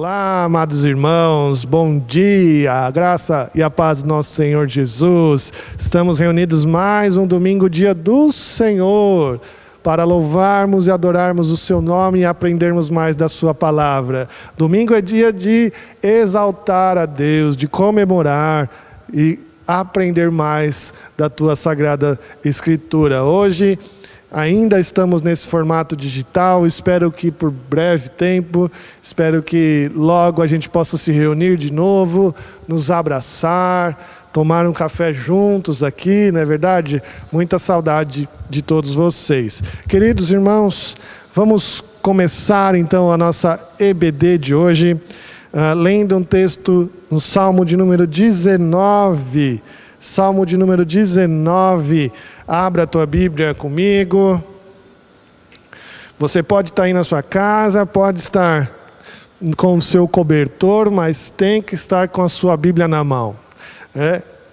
Olá, amados irmãos, bom dia, a graça e a paz do nosso Senhor Jesus. Estamos reunidos mais um domingo, dia do Senhor, para louvarmos e adorarmos o seu nome e aprendermos mais da sua palavra. Domingo é dia de exaltar a Deus, de comemorar e aprender mais da tua sagrada escritura. Hoje ainda estamos nesse formato digital, espero que por breve tempo, espero que logo a gente possa se reunir de novo, nos abraçar, tomar um café juntos aqui, não é verdade? Muita saudade de todos vocês. Queridos irmãos, vamos começar então a nossa EBD de hoje, lendo um texto no Salmo de número 19. Salmo de número 19, abra a tua Bíblia comigo. Você pode estar aí na sua casa, pode estar com o seu cobertor, mas tem que estar com a sua Bíblia na mão.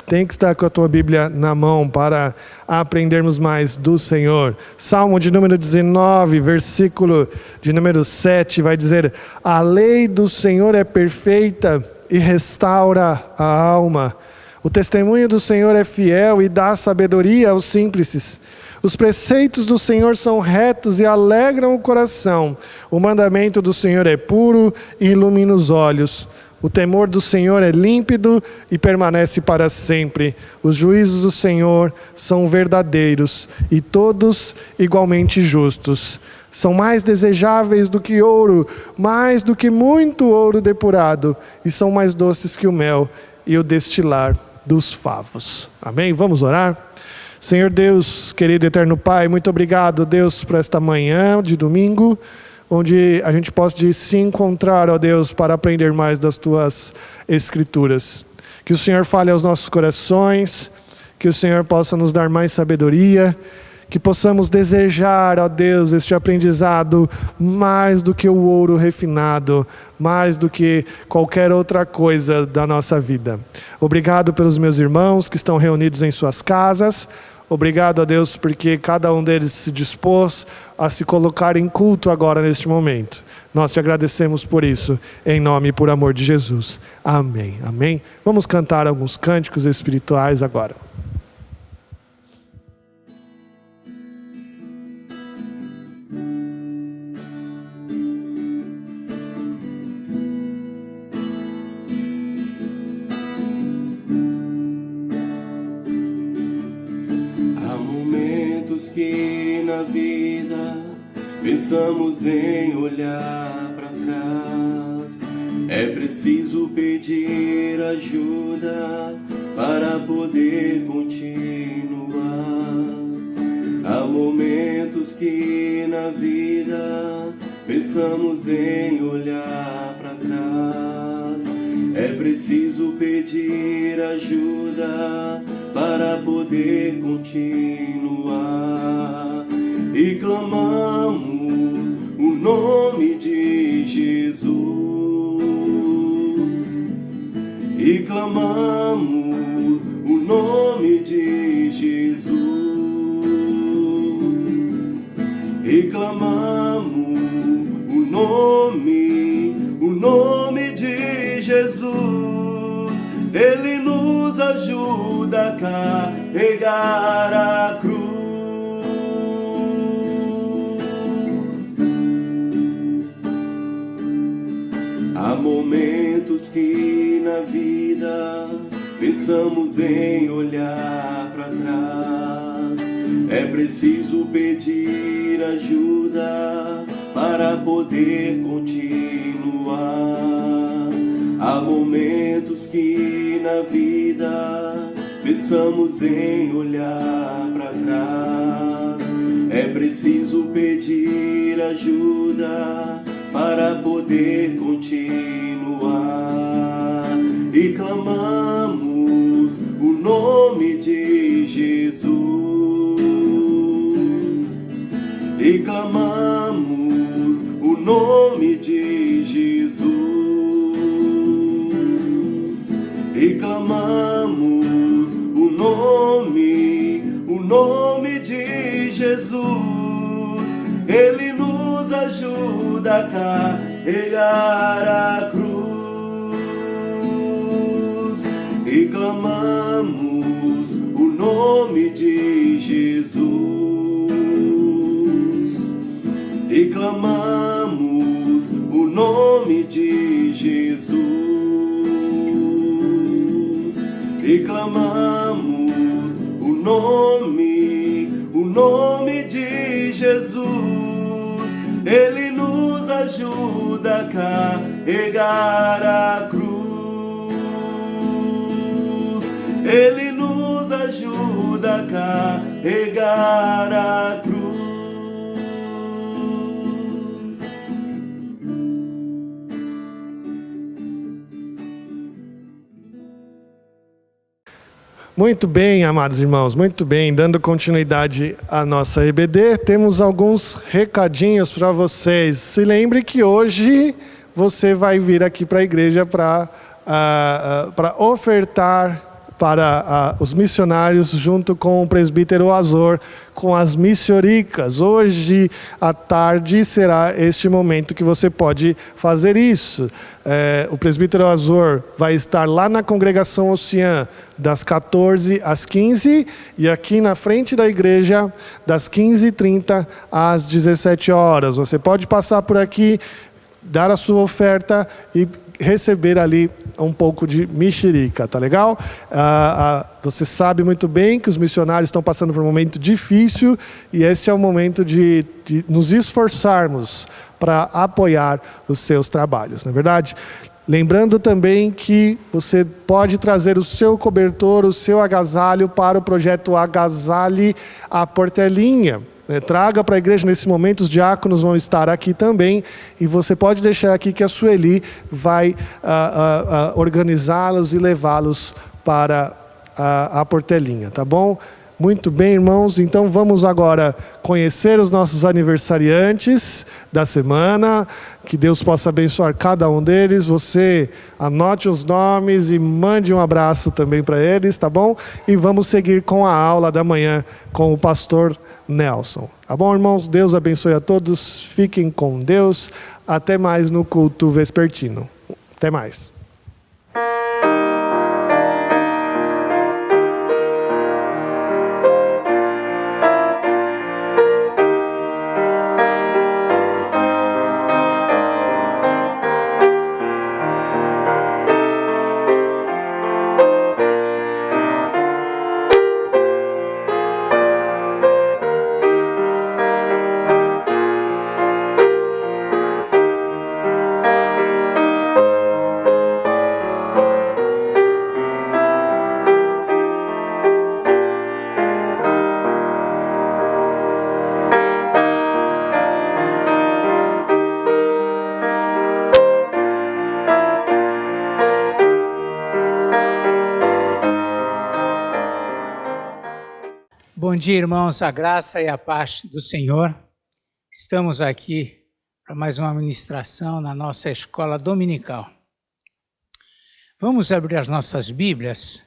Tem que estar com a tua Bíblia na mão para aprendermos mais do Senhor. Salmo de número 19, versículo de número 7, vai dizer: a lei do Senhor é perfeita e restaura a alma. O testemunho do Senhor é fiel e dá sabedoria aos simples. Os preceitos do Senhor são retos e alegram o coração. O mandamento do Senhor é puro e ilumina os olhos. O temor do Senhor é límpido e permanece para sempre. Os juízos do Senhor são verdadeiros e todos igualmente justos. São mais desejáveis do que ouro, mais do que muito ouro depurado, e são mais doces que o mel e o destilar dos favos. Amém? Vamos orar? Senhor Deus, querido e eterno Pai, muito obrigado, Deus, por esta manhã de domingo, onde a gente possa se encontrar, ó Deus, para aprender mais das Tuas Escrituras. Que o Senhor fale aos nossos corações, que o Senhor possa nos dar mais sabedoria, que possamos desejar, ó Deus, este aprendizado mais do que o ouro refinado, mais do que qualquer outra coisa da nossa vida. Obrigado pelos meus irmãos que estão reunidos em suas casas. Obrigado a Deus porque cada um deles se dispôs a se colocar em culto agora neste momento. Nós te agradecemos por isso, em nome e por amor de Jesus. Amém. Amém. Vamos cantar alguns cânticos espirituais agora. Que na vida pensamos em olhar para trás, é preciso pedir ajuda para poder continuar. Há momentos que na vida pensamos em olhar para trás, é preciso pedir ajuda para poder continuar. E clamamos o nome de Jesus, e clamamos o nome de Jesus, e clamamos o nome de Jesus. Ele nos ajuda a carregar a cruz. Há momentos que na vida pensamos em olhar para trás, é preciso pedir ajuda para poder continuar. Há momentos que na vida pensamos em olhar para trás, é preciso pedir ajuda para poder continuar. E clamamos o nome de Jesus, e clamamos o nome de Jesus, e clamamos o nome de Jesus. Ele nos ajuda a carregar a cruz. E clamamos o nome de Jesus. E clamamos o nome de Jesus. E clamamos o nome de Jesus. Ele nos ajuda a carregar a cruz. Ele nos ajuda a carregar a cruz. Muito bem, amados irmãos, muito bem. Dando continuidade à nossa EBD, temos alguns recadinhos para vocês. Se lembre que hoje você vai vir aqui para a igreja para ofertar para os missionários junto com o presbítero Azor, com as missioricas. Hoje à tarde será este momento que você pode fazer isso. O presbítero Azor vai estar lá na congregação Oceã das 14 às 15 e aqui na frente da igreja das 15h30 às 17 horas. Você pode passar por aqui, dar a sua oferta e receber ali um pouco de mexerica, tá legal? Você sabe muito bem que os missionários estão passando por um momento difícil e esse é o momento de nos esforçarmos para apoiar os seus trabalhos, não é verdade? Lembrando também que você pode trazer o seu cobertor, o seu agasalho para o projeto Agasalhe a Portelinha. Traga para a igreja nesse momento, os diáconos vão estar aqui também e você pode deixar aqui que a Sueli vai organizá-los e levá-los para a Portelinha, tá bom? Muito bem, irmãos, então vamos agora conhecer os nossos aniversariantes da semana, que Deus possa abençoar cada um deles. Você anote os nomes e mande um abraço também para eles, tá bom? E vamos seguir com a aula da manhã com o pastor Nelson. Tá bom, irmãos? Deus abençoe a todos, fiquem com Deus, até mais no culto vespertino. Até mais. Bom dia, irmãos, a graça e a paz do Senhor. Estamos aqui para mais uma ministração na nossa escola dominical. Vamos abrir as nossas Bíblias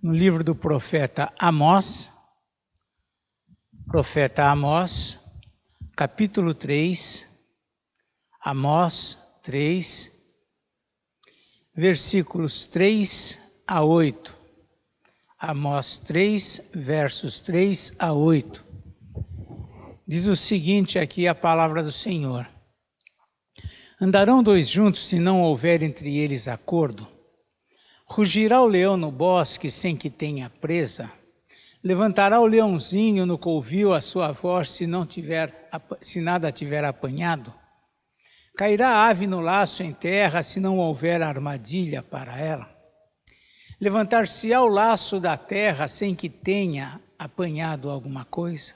no livro do profeta Amós, capítulo 3, Amós 3, versículos 3 a 8. Amós 3, versos 3 a 8. Diz o seguinte aqui a palavra do Senhor. Andarão dois juntos se não houver entre eles acordo? Rugirá o leão no bosque sem que tenha presa? Levantará o leãozinho no covil a sua voz se nada tiver apanhado? Cairá a ave no laço em terra se não houver armadilha para ela? Levantar-se-á o laço da terra sem que tenha apanhado alguma coisa?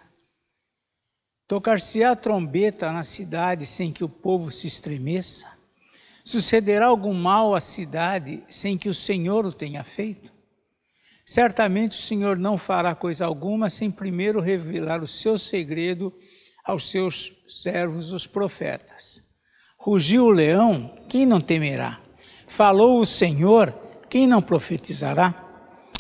Tocar-se-á a trombeta na cidade sem que o povo se estremeça? Sucederá algum mal à cidade sem que o Senhor o tenha feito? Certamente o Senhor não fará coisa alguma sem primeiro revelar o seu segredo aos seus servos, os profetas. Rugiu o leão, quem não temerá? Falou o Senhor, quem não profetizará?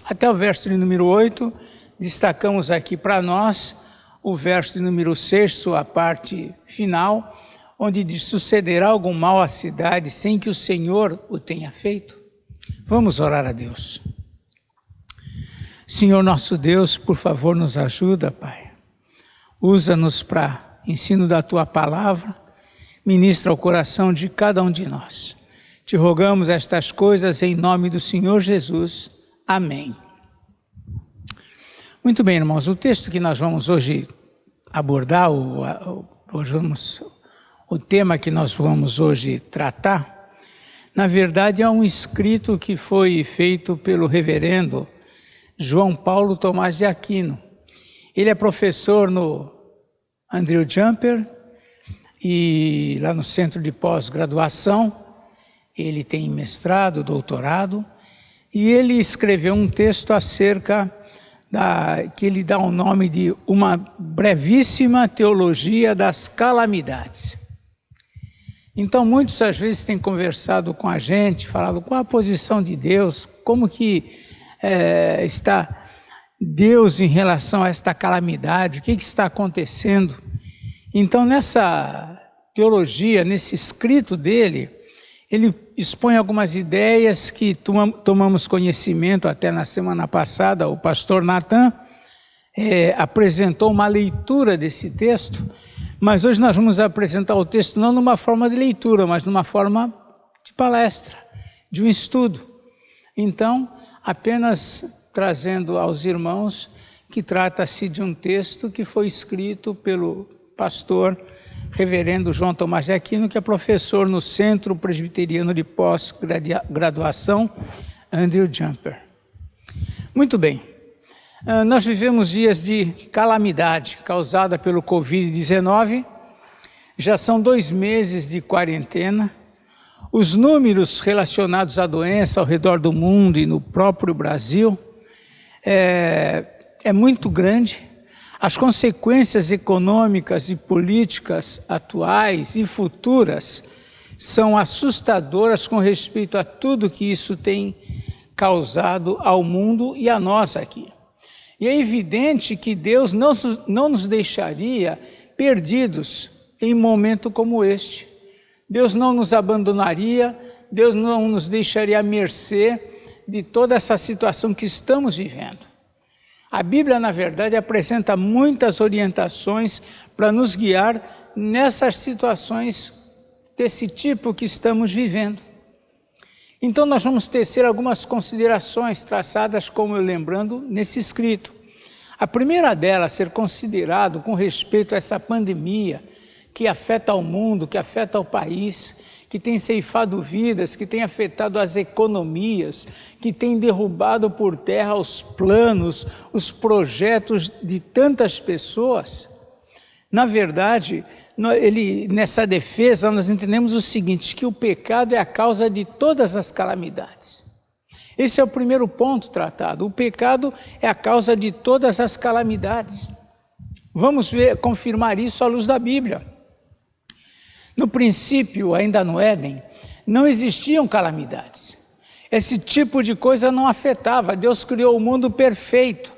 Até o verso de número 8, destacamos aqui para nós o verso de número 6, sua parte final, onde sucederá algum mal à cidade sem que o Senhor o tenha feito? Vamos orar a Deus. Senhor nosso Deus, por favor, nos ajuda, Pai. Usa-nos para ensino da Tua palavra, ministra ao coração de cada um de nós. Te rogamos estas coisas em nome do Senhor Jesus. Amém. Muito bem, irmãos, o texto que nós vamos hoje abordar, o tema que nós vamos hoje tratar, na verdade é um escrito que foi feito pelo reverendo João Paulo Tomás de Aquino. Ele é professor no Andrew Jumper e lá no Centro de Pós-Graduação. Ele tem mestrado, doutorado, e ele escreveu um texto acerca que ele dá o nome de Uma Brevíssima Teologia das Calamidades. Então, muitos às vezes têm conversado com a gente, falado qual a posição de Deus, como que está Deus em relação a esta calamidade, o que está acontecendo. Então, nessa teologia, nesse escrito dele, ele expõe algumas ideias que tomamos conhecimento até na semana passada. O pastor Natan apresentou uma leitura desse texto, mas hoje nós vamos apresentar o texto não numa forma de leitura, mas numa forma de palestra, de um estudo. Então, apenas trazendo aos irmãos que trata-se de um texto que foi escrito pelo pastor reverendo João Tomás de Aquino, que é professor no Centro Presbiteriano de Pós-Graduação, Andrew Jumper. Muito bem, nós vivemos dias de calamidade causada pelo Covid-19, já são 2 meses de quarentena, os números relacionados à doença ao redor do mundo e no próprio Brasil é muito grande. As consequências econômicas e políticas atuais e futuras são assustadoras com respeito a tudo que isso tem causado ao mundo e a nós aqui. E é evidente que Deus não nos deixaria perdidos em um momento como este. Deus não nos abandonaria, Deus não nos deixaria à mercê de toda essa situação que estamos vivendo. A Bíblia, na verdade, apresenta muitas orientações para nos guiar nessas situações desse tipo que estamos vivendo. Então, nós vamos tecer algumas considerações traçadas, como eu lembrando, nesse escrito. A primeira delas, ser considerado com respeito a essa pandemia que afeta o mundo, que afeta o país, que tem ceifado vidas, que tem afetado as economias, que tem derrubado por terra os planos, os projetos de tantas pessoas. Na verdade, nessa defesa nós entendemos o seguinte, que o pecado é a causa de todas as calamidades. Esse é o primeiro ponto tratado, o pecado é a causa de todas as calamidades. Vamos confirmar isso à luz da Bíblia. No princípio, ainda no Éden, não existiam calamidades. Esse tipo de coisa não afetava. Deus criou o mundo perfeito.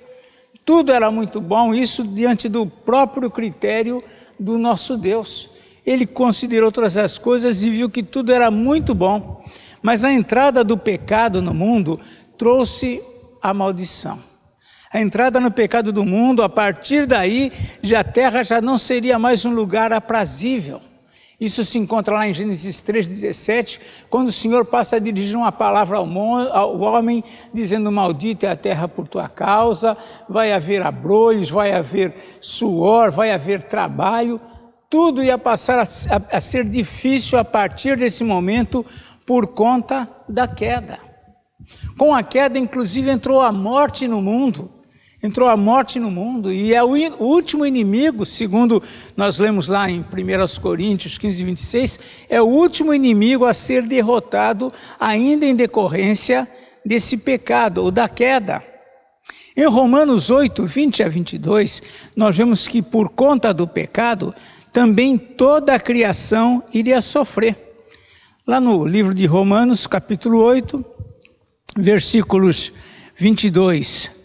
Tudo era muito bom, isso diante do próprio critério do nosso Deus. Ele considerou todas as coisas e viu que tudo era muito bom. Mas a entrada do pecado no mundo trouxe a maldição. A entrada no pecado do mundo, a partir daí, a terra já não seria mais um lugar aprazível. Isso se encontra lá em Gênesis 3,17, quando o Senhor passa a dirigir uma palavra ao homem, dizendo, maldita é a terra por tua causa, vai haver abrolhos, vai haver suor, vai haver trabalho, tudo ia passar a ser difícil a partir desse momento por conta da queda. Com a queda, inclusive, entrou a morte no mundo. E é o último inimigo, segundo nós lemos lá em 1 Coríntios 15, 26, é o último inimigo a ser derrotado ainda em decorrência desse pecado, ou da queda. Em Romanos 8, 20 a 22, nós vemos que por conta do pecado, também toda a criação iria sofrer. Lá no livro de Romanos, capítulo 8, versículos 22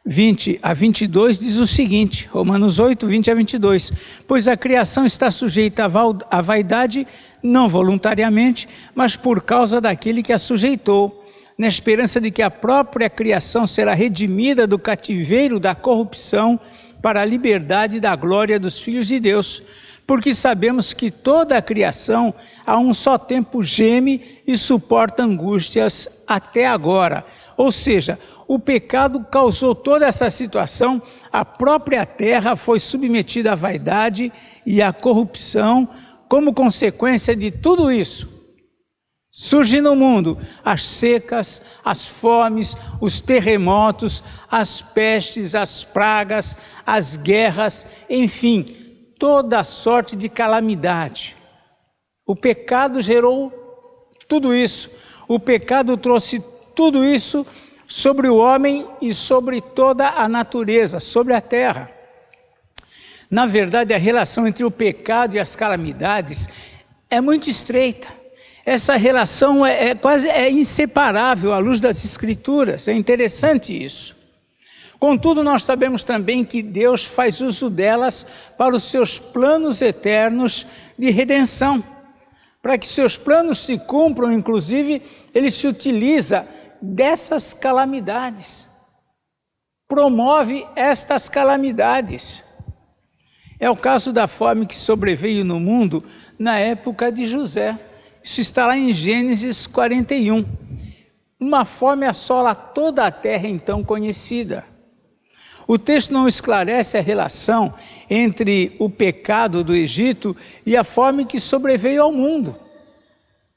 20 a 22 diz o seguinte, Romanos 8, 20 a 22. Pois a criação está sujeita à vaidade, não voluntariamente, mas por causa daquele que a sujeitou, na esperança de que a própria criação será redimida do cativeiro da corrupção para a liberdade da glória dos filhos de Deus. Porque sabemos que toda a criação a um só tempo geme e suporta angústias até agora. Ou seja, o pecado causou toda essa situação, a própria terra foi submetida à vaidade e à corrupção. Como consequência de tudo isso, surgem no mundo as secas, as fomes, os terremotos, as pestes, as pragas, as guerras, enfim, toda sorte de calamidade. O pecado gerou tudo isso. O pecado trouxe tudo isso sobre o homem e sobre toda a natureza, sobre a terra. Na verdade, a relação entre o pecado e as calamidades é muito estreita. Essa relação é quase inseparável à luz das Escrituras. É interessante isso. Contudo, nós sabemos também que Deus faz uso delas para os seus planos eternos de redenção. Para que seus planos se cumpram, inclusive, ele se utiliza dessas calamidades. Promove estas calamidades. É o caso da fome que sobreveio no mundo na época de José. Isso está lá em Gênesis 41. Uma fome assola toda a terra então conhecida. O texto não esclarece a relação entre o pecado do Egito e a fome que sobreveio ao mundo.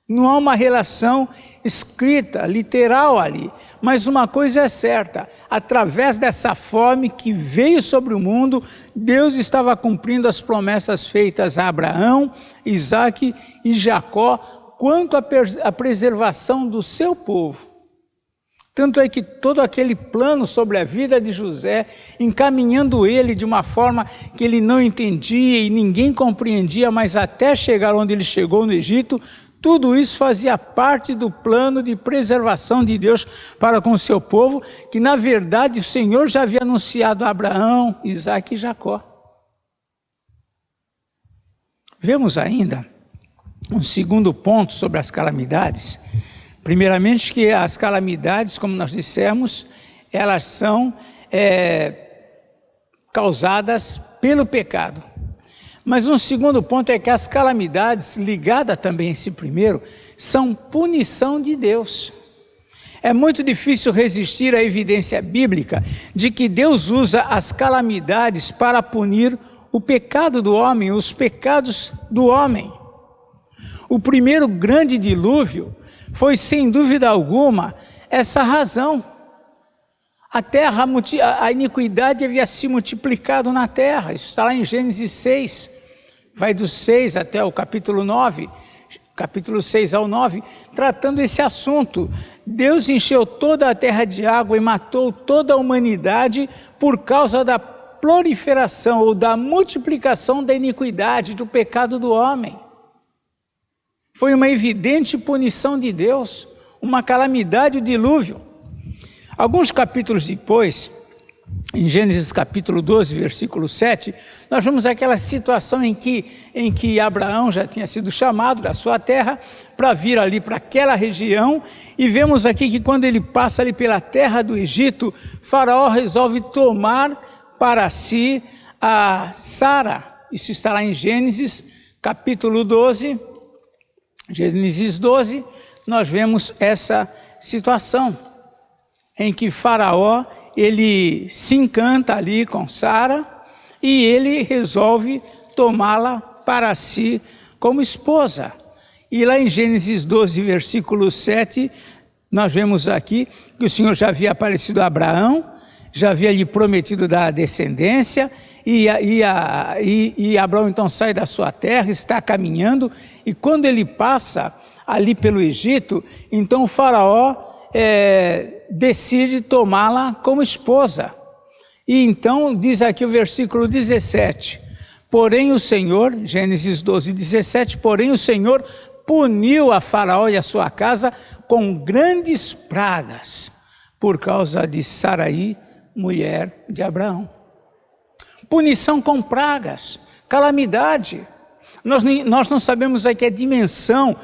Não há uma relação escrita, literal ali, mas uma coisa é certa, através dessa fome que veio sobre o mundo, Deus estava cumprindo as promessas feitas a Abraão, Isaque e Jacó, quanto à preservação do seu povo. Tanto é que todo aquele plano sobre a vida de José, encaminhando ele de uma forma que ele não entendia e ninguém compreendia, mas até chegar onde ele chegou no Egito, tudo isso fazia parte do plano de preservação de Deus para com o seu povo, que na verdade o Senhor já havia anunciado a Abraão, Isaque e Jacó. Vemos ainda um segundo ponto sobre as calamidades. Primeiramente que as calamidades, como nós dissemos, elas são causadas pelo pecado. Mas um segundo ponto é que as calamidades, ligadas também a esse primeiro, são punição de Deus. É muito difícil resistir à evidência bíblica de que Deus usa as calamidades para punir o pecado do homem, os pecados do homem. O primeiro grande dilúvio foi, sem dúvida alguma, essa razão. A terra, a iniquidade havia se multiplicado na terra. Isso está lá em Gênesis 6. Vai do 6 até o capítulo 9, capítulo 6 ao 9, tratando esse assunto. Deus encheu toda a terra de água e matou toda a humanidade por causa da proliferação ou da multiplicação da iniquidade, do pecado do homem. Foi uma evidente punição de Deus, uma calamidade, o dilúvio. Alguns capítulos depois, em Gênesis capítulo 12, versículo 7, nós vemos aquela situação em que Abraão já tinha sido chamado da sua terra para vir ali para aquela região, e vemos aqui que quando ele passa ali pela terra do Egito, Faraó resolve tomar para si a Sara. Isso está lá em Gênesis capítulo 12, Gênesis 12, nós vemos essa situação em que Faraó, ele se encanta ali com Sara e ele resolve tomá-la para si como esposa. E lá em Gênesis 12, versículo 7, nós vemos aqui que o Senhor já havia aparecido a Abraão, já havia lhe prometido dar a descendência, e Abraão então sai da sua terra, está caminhando, e quando ele passa ali pelo Egito, então o Faraó decide tomá-la como esposa. E então diz aqui o versículo 17, porém o Senhor, Gênesis 12, 17, porém o Senhor puniu a Faraó e a sua casa com grandes pragas, por causa de Saraí, mulher de Abraão. Punição com pragas, calamidade. Nós não sabemos aqui a dimensão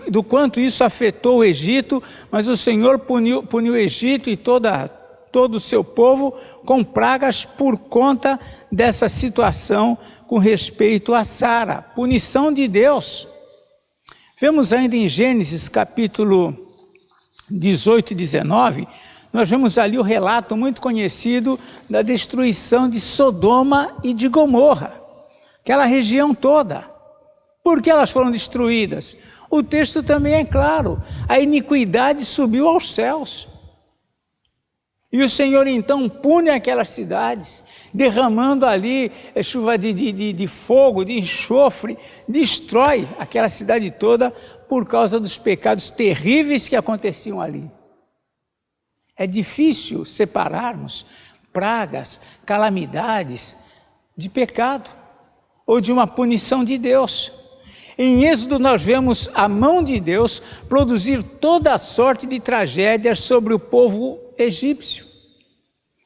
do quanto isso afetou o Egito, mas o Senhor puniu o Egito e todo o seu povo com pragas por conta dessa situação com respeito a Sara. Punição de Deus. Vemos ainda em Gênesis capítulo 18 e 19, nós vemos ali o relato muito conhecido da destruição de Sodoma e de Gomorra, aquela região toda. Por que elas foram destruídas? O texto também é claro, a iniquidade subiu aos céus. E o Senhor então pune aquelas cidades, derramando ali chuva de fogo, de enxofre, destrói aquela cidade toda por causa dos pecados terríveis que aconteciam ali. É difícil separarmos pragas, calamidades de pecado ou de uma punição de Deus. Em Êxodo nós vemos a mão de Deus produzir toda a sorte de tragédias sobre o povo egípcio,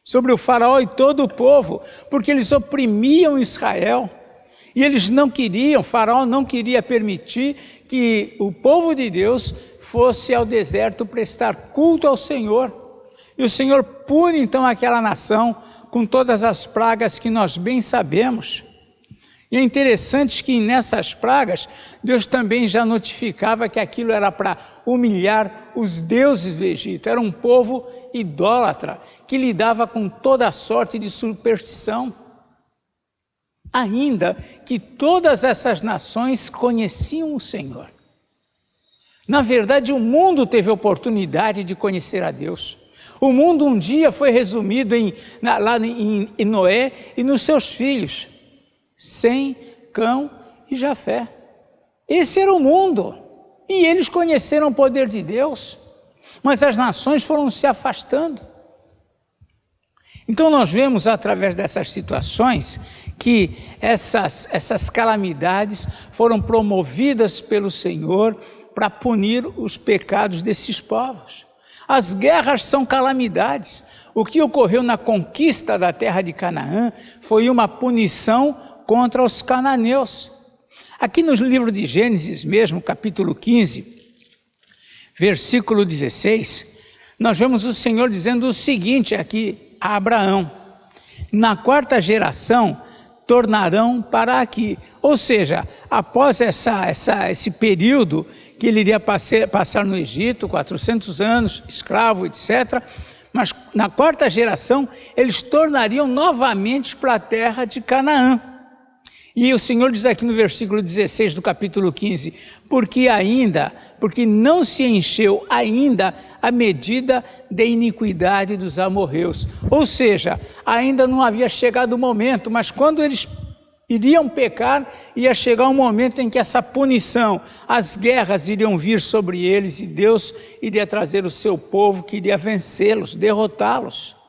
sobre o faraó e todo o povo, porque eles oprimiam Israel. E eles não queriam, faraó não queria permitir que o povo de Deus fosse ao deserto prestar culto ao Senhor. E o Senhor pune então aquela nação com todas as pragas que nós bem sabemos. E é interessante que nessas pragas, Deus também já notificava que aquilo era para humilhar os deuses do Egito. Era um povo idólatra, que lidava com toda a sorte de superstição. Ainda que todas essas nações conheciam o Senhor. Na verdade, o mundo teve a oportunidade de conhecer a Deus. O mundo um dia foi resumido lá em Noé e nos seus filhos, Sem, Cão e Jafé. Esse era o mundo, e eles conheceram o poder de Deus, mas as nações foram se afastando. Então nós vemos através dessas situações que essas calamidades foram promovidas pelo Senhor para punir os pecados desses povos. As guerras são calamidades. O que ocorreu na conquista da terra de Canaã foi uma punição contra os cananeus. Aqui no livro de Gênesis mesmo, capítulo 15, versículo 16, nós vemos o Senhor dizendo o seguinte aqui a Abraão: na quarta geração tornarão para aqui. Ou seja, após esse período que ele iria passar no Egito, 400 anos, escravo, etc., mas na quarta geração eles tornariam novamente para a terra de Canaã. E o Senhor diz aqui no versículo 16 do capítulo 15, porque não se encheu ainda a medida da iniquidade dos amorreus. Ou seja, ainda não havia chegado o momento, mas quando eles iriam pecar, ia chegar um momento em que essa punição, as guerras iriam vir sobre eles e Deus iria trazer o seu povo, que iria vencê-los, derrotá-los.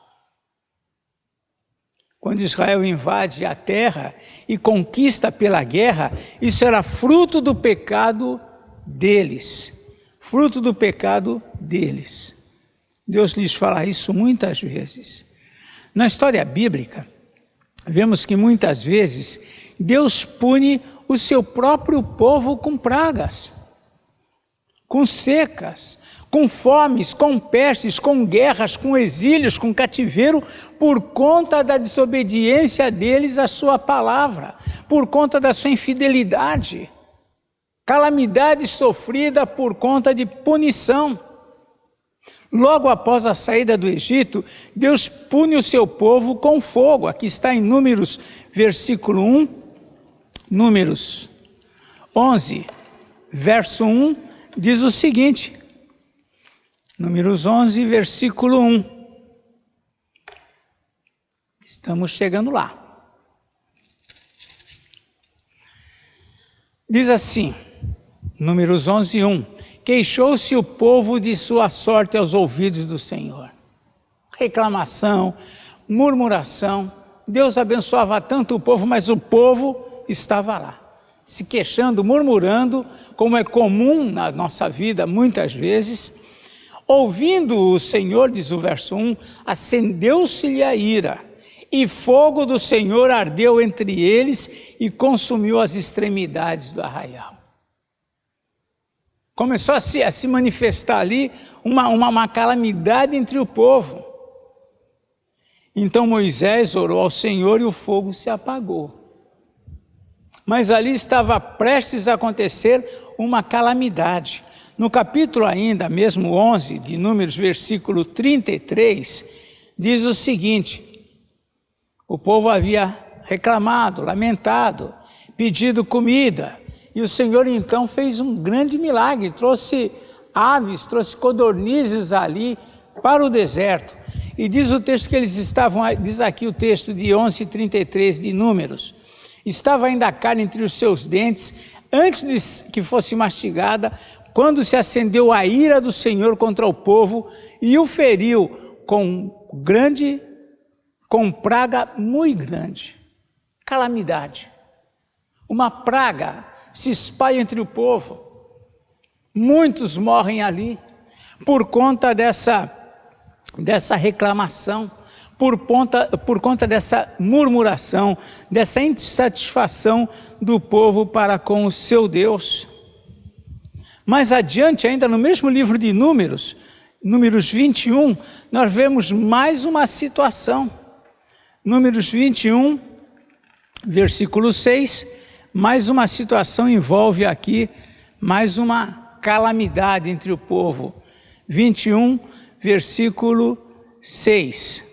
Quando Israel invade a terra e conquista pela guerra, isso era fruto do pecado deles. Fruto do pecado deles. Deus lhes fala isso muitas vezes. Na história bíblica, vemos que muitas vezes Deus pune o seu próprio povo com pragas, com secas, com fomes, com pestes, com guerras, com exílios, com cativeiro, por conta da desobediência deles à sua palavra, por conta da sua infidelidade, calamidade sofrida por conta de punição. Logo após a saída do Egito, Deus pune o seu povo com fogo. Aqui está em Números, versículo 1, Números 11, verso 1, diz o seguinte, Números 11, versículo 1. Estamos chegando lá. Diz assim, Números 11, 1. Queixou-se o povo de sua sorte aos ouvidos do Senhor. Reclamação, murmuração. Deus abençoava tanto o povo, mas o povo estava lá, se queixando, murmurando, como é comum na nossa vida muitas vezes. Ouvindo o Senhor, diz o verso 1, acendeu-se-lhe a ira, e fogo do Senhor ardeu entre eles e consumiu as extremidades do arraial. Começou a se manifestar ali uma calamidade entre o povo. Então Moisés orou ao Senhor e o fogo se apagou. Mas ali estava prestes a acontecer uma calamidade. No capítulo ainda, mesmo 11 de Números, versículo 33, diz o seguinte: o povo havia reclamado, lamentado, pedido comida, e o Senhor então fez um grande milagre, trouxe aves, trouxe codornizes ali para o deserto. E diz o texto que eles estavam, diz aqui o texto de 11:33 de Números, estava ainda a carne entre os seus dentes, antes de que fosse mastigada, quando se acendeu a ira do Senhor contra o povo e o feriu com praga muito grande, calamidade. Uma praga se espalha entre o povo, muitos morrem ali, por conta dessa reclamação, por conta dessa murmuração, dessa insatisfação do povo para com o seu Deus. Mais adiante, ainda no mesmo livro de Números, Números 21, nós vemos mais uma situação. Números 21, versículo 6, mais uma situação envolve aqui, mais uma calamidade entre o povo. 21, versículo 6.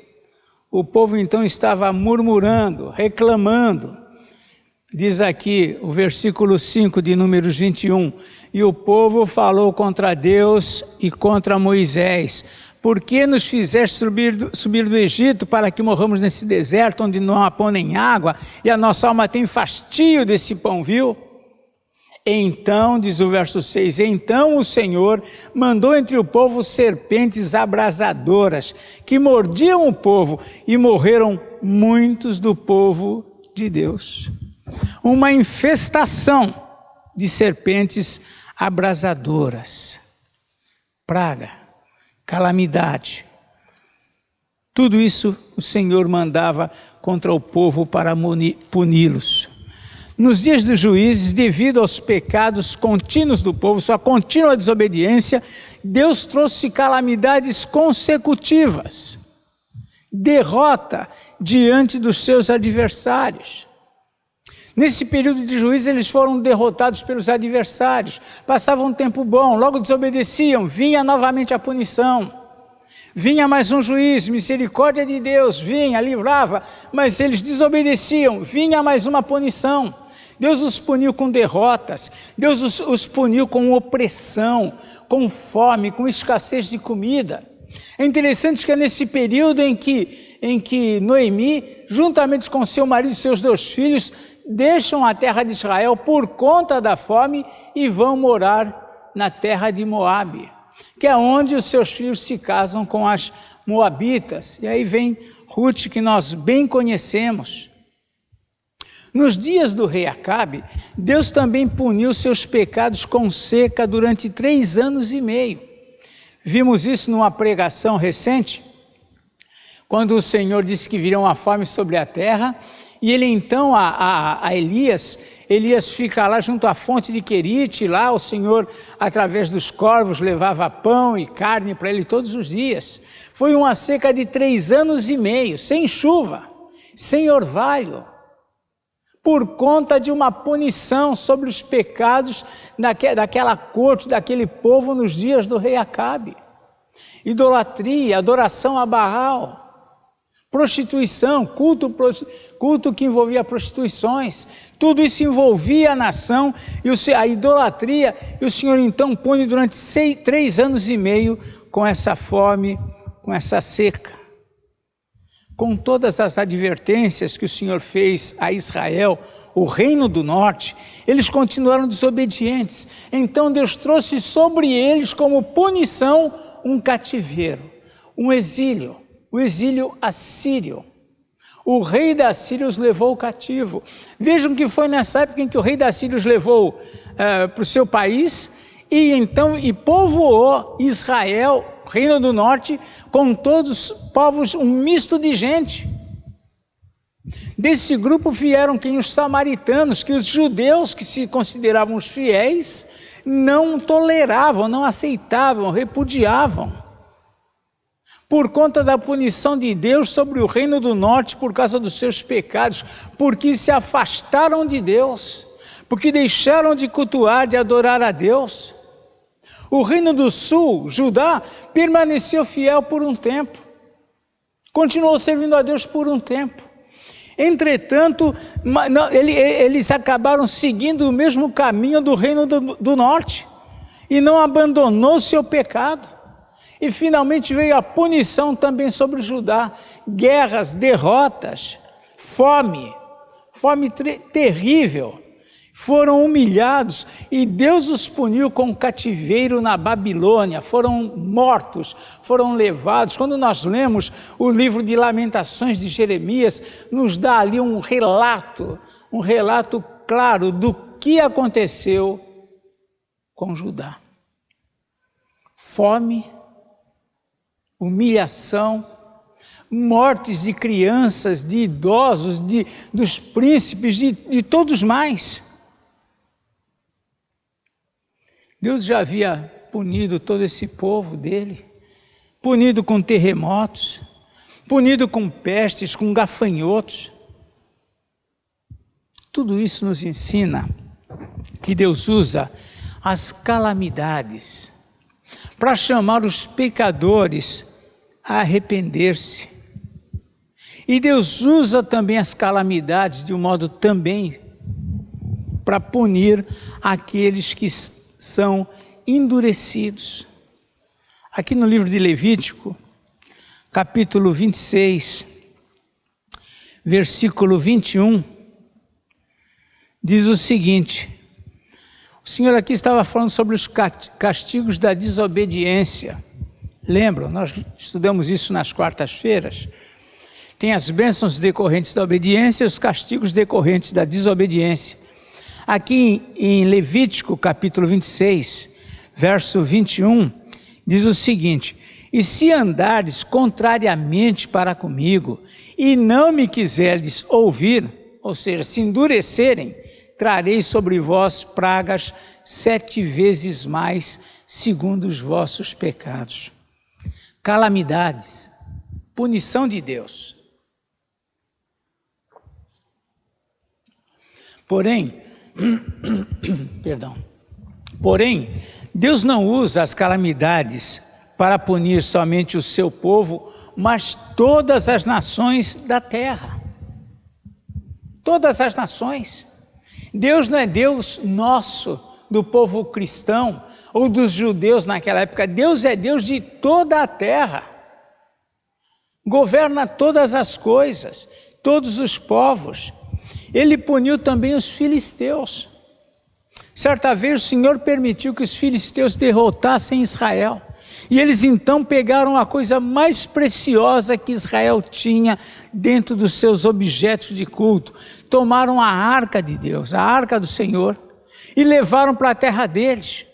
O povo então estava murmurando, reclamando. Diz aqui o versículo 5 de Números 21, e o povo falou contra Deus e contra Moisés: por que nos fizeste subir do Egito para que morramos nesse deserto onde não há pão nem água, e a nossa alma tem fastio desse pão vil? Então, diz o verso 6, então o Senhor mandou entre o povo serpentes abrasadoras, que mordiam o povo, e morreram muitos do povo de Deus. Uma infestação de serpentes abrasadoras, praga, calamidade. Tudo isso o Senhor mandava contra o povo para puni-los. Nos dias dos juízes, devido aos pecados contínuos do povo, sua contínua desobediência, Deus trouxe calamidades consecutivas, derrota diante dos seus adversários. Nesse período de juízes, eles foram derrotados pelos adversários, passavam um tempo bom, logo desobedeciam, vinha novamente a punição. Vinha mais um juiz, misericórdia de Deus, vinha, livrava, mas eles desobedeciam, vinha mais uma punição. Deus os puniu com derrotas, Deus os puniu com opressão, com fome, com escassez de comida. É interessante que é nesse período em que Noemi, juntamente com seu marido e seus 2 filhos, deixam a terra de Israel por conta da fome e vão morar na terra de Moabe, que é onde os seus filhos se casam com as moabitas. E aí vem Ruth, que nós bem conhecemos. Nos dias do rei Acabe, Deus também puniu seus pecados com seca durante 3 anos e meio. Vimos isso numa pregação recente, quando o Senhor disse que viria uma fome sobre a terra, e ele então, a Elias fica lá junto à fonte de Querite, lá o Senhor, através dos corvos, levava pão e carne para ele todos os dias. Foi uma seca de 3 anos e meio, sem chuva, sem orvalho, por conta de uma punição sobre os pecados daquela corte, daquele povo nos dias do rei Acabe. Idolatria, adoração a Baal, prostituição, culto que envolvia prostituições, tudo isso envolvia a nação e a idolatria, e o Senhor então pune durante 3 anos e meio com essa fome, com essa seca. Com todas as advertências que o Senhor fez a Israel, o reino do norte, eles continuaram desobedientes. Então Deus trouxe sobre eles como punição um cativeiro, um exílio, o exílio assírio. O rei da Síria os levou cativo. Vejam que foi nessa época em que o rei da Síria os levou para o seu país e povoou Israel Reino do Norte, com todos os povos, um misto de gente. Desse grupo vieram os samaritanos, que os judeus, que se consideravam os fiéis, não toleravam, não aceitavam, repudiavam. Por conta da punição de Deus sobre o Reino do Norte, por causa dos seus pecados, porque se afastaram de Deus, porque deixaram de cultuar, de adorar a Deus. O Reino do Sul, Judá, permaneceu fiel por um tempo, continuou servindo a Deus por um tempo. Entretanto, eles acabaram seguindo o mesmo caminho do Reino do Norte e não abandonou seu pecado. E finalmente veio a punição também sobre Judá, guerras, derrotas, fome terrível. Foram humilhados e Deus os puniu com cativeiro na Babilônia, foram mortos, foram levados. Quando nós lemos o livro de Lamentações de Jeremias, nos dá ali um relato claro do que aconteceu com Judá. Fome, humilhação, mortes de crianças, de idosos, dos príncipes, de todos mais. Deus já havia punido todo esse povo dele, punido com terremotos, punido com pestes, com gafanhotos. Tudo isso nos ensina que Deus usa as calamidades para chamar os pecadores a arrepender-se. E Deus usa também as calamidades de um modo também para punir aqueles que são endurecidos. Aqui no livro de Levítico, capítulo 26, versículo 21, diz o seguinte: o Senhor aqui estava falando sobre os castigos da desobediência. Lembram? Nós estudamos isso nas quartas-feiras. Tem as bênçãos decorrentes da obediência e os castigos decorrentes da desobediência. Aqui em Levítico, capítulo 26, verso 21, diz o seguinte: e se andardes contrariamente para comigo, e não me quiserdes ouvir, ou seja, se endurecerem, trarei sobre vós pragas 7 vezes mais, segundo os vossos pecados. Calamidades, punição de Deus. Porém, Deus não usa as calamidades para punir somente o seu povo, mas todas as nações da terra. Todas as nações. Deus não é Deus nosso, do povo cristão, ou dos judeus naquela época. Deus é Deus de toda a terra. Governa todas as coisas, todos os povos. Ele puniu também os filisteus. Certa vez o Senhor permitiu que os filisteus derrotassem Israel. E eles então pegaram a coisa mais preciosa que Israel tinha dentro dos seus objetos de culto. Tomaram a arca de Deus, a arca do Senhor, e levaram para a terra deles.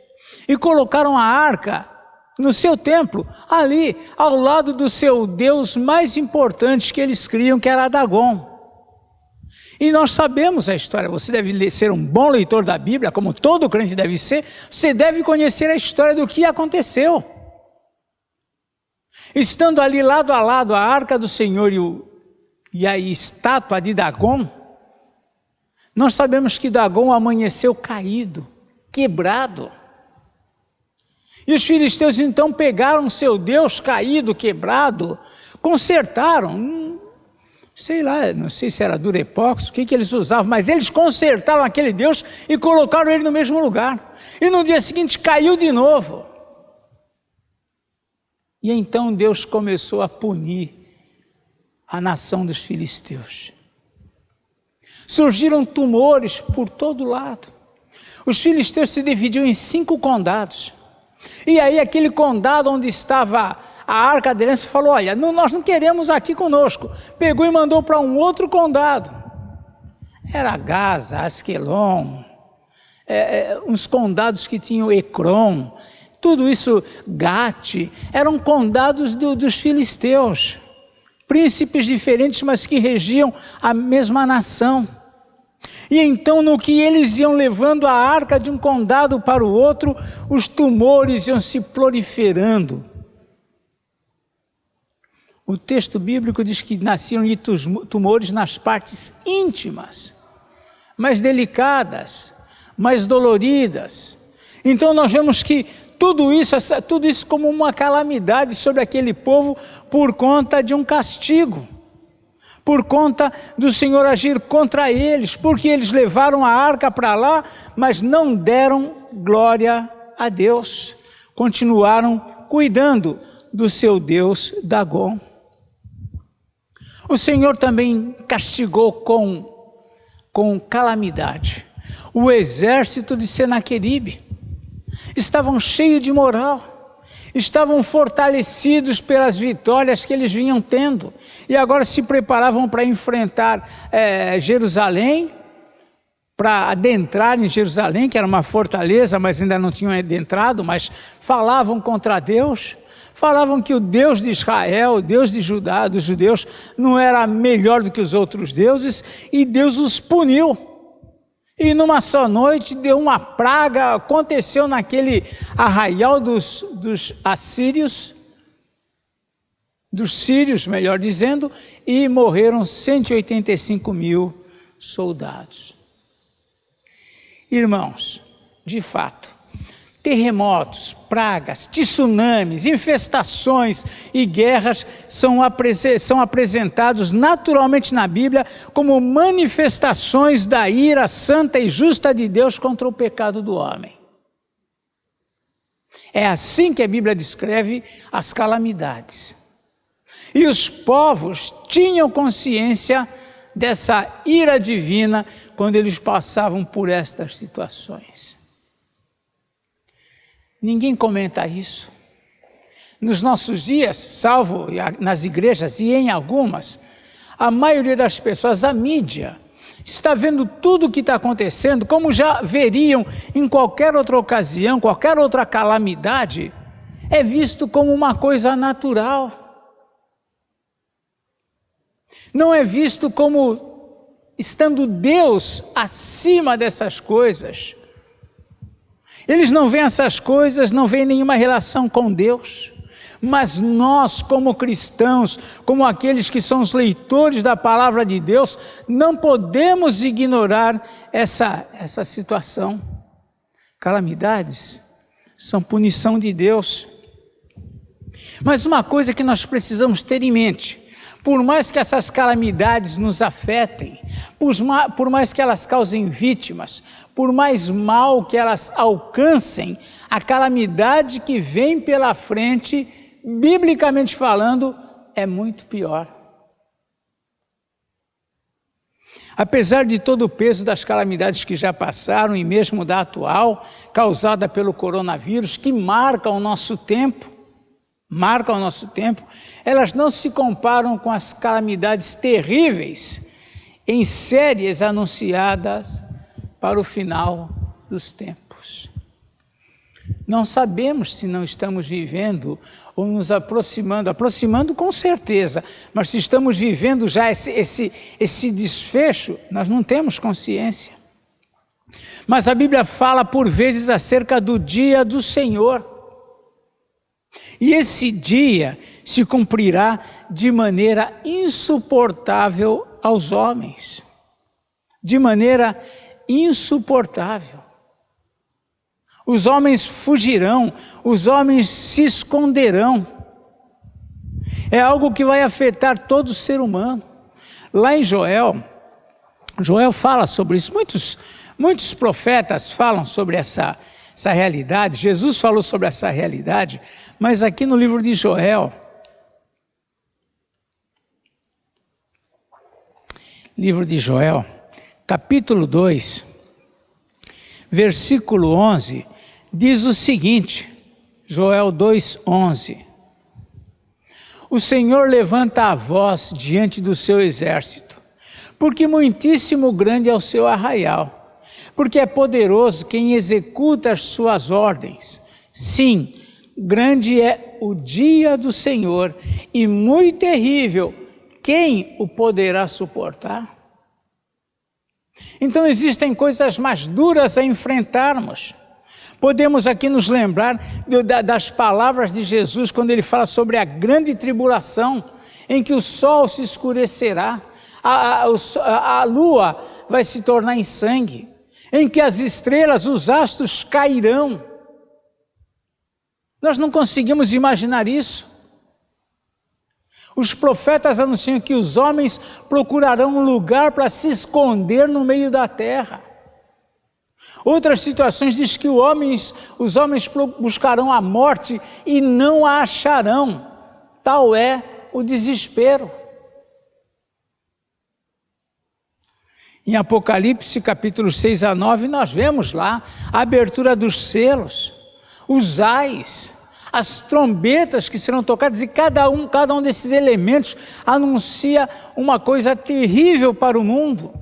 E colocaram a arca no seu templo, ali, ao lado do seu Deus mais importante que eles criam, que era Dagon. E nós sabemos a história. Você deve ser um bom leitor da Bíblia, como todo crente deve ser. Você deve conhecer a história do que aconteceu. Estando ali lado a lado a arca do Senhor e a estátua de Dagon, nós sabemos que Dagon amanheceu caído, quebrado. E os filisteus então pegaram seu Deus caído, quebrado, consertaram, sei lá, não sei se era durepox, o que eles usavam, mas eles consertaram aquele Deus e colocaram ele no mesmo lugar. E no dia seguinte caiu de novo. E então Deus começou a punir a nação dos filisteus. Surgiram tumores por todo lado. Os filisteus se dividiam em 5 condados. E aí aquele condado onde estava a arca da aliança falou: olha, nós não queremos aqui conosco. Pegou e mandou para um outro condado. Era Gaza, Asquelon, uns condados que tinham Ecrom. tudo isso, Gate, eram condados dos filisteus, príncipes diferentes, mas que regiam a mesma nação. E então, no que eles iam levando a arca de um condado para o outro, os tumores iam se proliferando. O texto bíblico diz que nasciam-lhe tumores nas partes íntimas, mais delicadas, mais doloridas. Então nós vemos que tudo isso como uma calamidade sobre aquele povo por conta de um castigo, por conta do Senhor agir contra eles, porque eles levaram a arca para lá, mas não deram glória a Deus, continuaram cuidando do seu Deus Dagom. O Senhor também castigou com calamidade o exército de Senaqueribe. Estavam cheios de moral, estavam fortalecidos pelas vitórias que eles vinham tendo, e agora se preparavam para enfrentar Jerusalém, para adentrar em Jerusalém, que era uma fortaleza, mas ainda não tinham adentrado, mas falavam contra Deus, falavam que o Deus de Israel, o Deus de Judá, dos judeus, não era melhor do que os outros deuses, e Deus os puniu. E numa só noite deu uma praga, aconteceu naquele arraial dos assírios, dos sírios, melhor dizendo, e morreram 185 mil soldados. Irmãos, de fato, terremotos, pragas, tsunamis, infestações e guerras são apresentados naturalmente na Bíblia como manifestações da ira santa e justa de Deus contra o pecado do homem. É assim que a Bíblia descreve as calamidades. E os povos tinham consciência dessa ira divina quando eles passavam por estas situações. Ninguém comenta isso. Nos nossos dias, salvo nas igrejas e em algumas, a maioria das pessoas, a mídia, está vendo tudo o que está acontecendo, como já veriam em qualquer outra ocasião, qualquer outra calamidade, é visto como uma coisa natural. Não é visto como estando Deus acima dessas coisas. Eles não veem essas coisas, não veem nenhuma relação com Deus. Mas nós, como cristãos, como aqueles que são os leitores da palavra de Deus, não podemos ignorar essa situação. Calamidades são punição de Deus. Mas uma coisa que nós precisamos ter em mente: por mais que essas calamidades nos afetem, por mais que elas causem vítimas, por mais mal que elas alcancem, a calamidade que vem pela frente, biblicamente falando, é muito pior. Apesar de todo o peso das calamidades que já passaram e mesmo da atual, causada pelo coronavírus, que marca o nosso tempo, elas não se comparam com as calamidades terríveis em séries anunciadas para o final dos tempos. Não sabemos se não estamos vivendo ou nos aproximando com certeza, mas se estamos vivendo já esse desfecho, nós não temos consciência. Mas a Bíblia fala por vezes acerca do dia do Senhor. E esse dia se cumprirá de maneira insuportável aos homens. De maneira insuportável. Os homens fugirão, os homens se esconderão. É algo que vai afetar todo ser humano. Lá em Joel fala sobre isso. Muitos profetas falam sobre essa realidade. Jesus falou sobre essa realidade, mas aqui no livro de Joel, capítulo 2, versículo 11, diz o seguinte, Joel 2:11: O Senhor levanta a voz diante do seu exército, porque muitíssimo grande é o seu arraial, porque é poderoso quem executa as suas ordens. Sim, grande é o dia do Senhor e muito terrível. Quem o poderá suportar? Então existem coisas mais duras a enfrentarmos. Podemos aqui nos lembrar das palavras de Jesus quando ele fala sobre a grande tribulação, em que o sol se escurecerá, a lua vai se tornar em sangue, em que as estrelas, os astros cairão. Nós não conseguimos imaginar isso. Os profetas anunciam que os homens procurarão um lugar para se esconder no meio da terra. Outras situações diz que os homens buscarão a morte e não a acharão. Tal é o desespero. Em Apocalipse capítulo 6 a 9, nós vemos lá a abertura dos selos, os ais, as trombetas que serão tocadas, e cada um desses elementos anuncia uma coisa terrível para o mundo.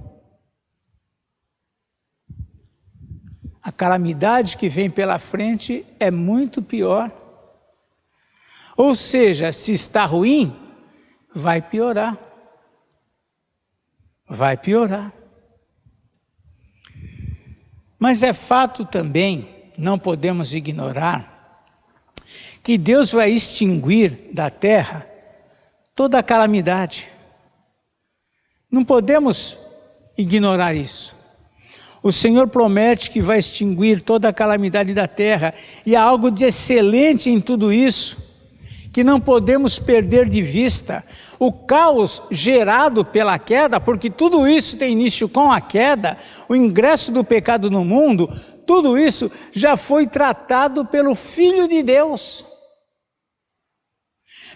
A calamidade que vem pela frente é muito pior. Ou seja, se está ruim, vai piorar. Vai piorar. Mas é fato também, não podemos ignorar, que Deus vai extinguir da terra toda a calamidade. Não podemos ignorar isso. O Senhor promete que vai extinguir toda a calamidade da terra, e há algo de excelente em tudo isso, que não podemos perder de vista. O caos gerado pela queda, porque tudo isso tem início com a queda, o ingresso do pecado no mundo, tudo isso já foi tratado pelo Filho de Deus.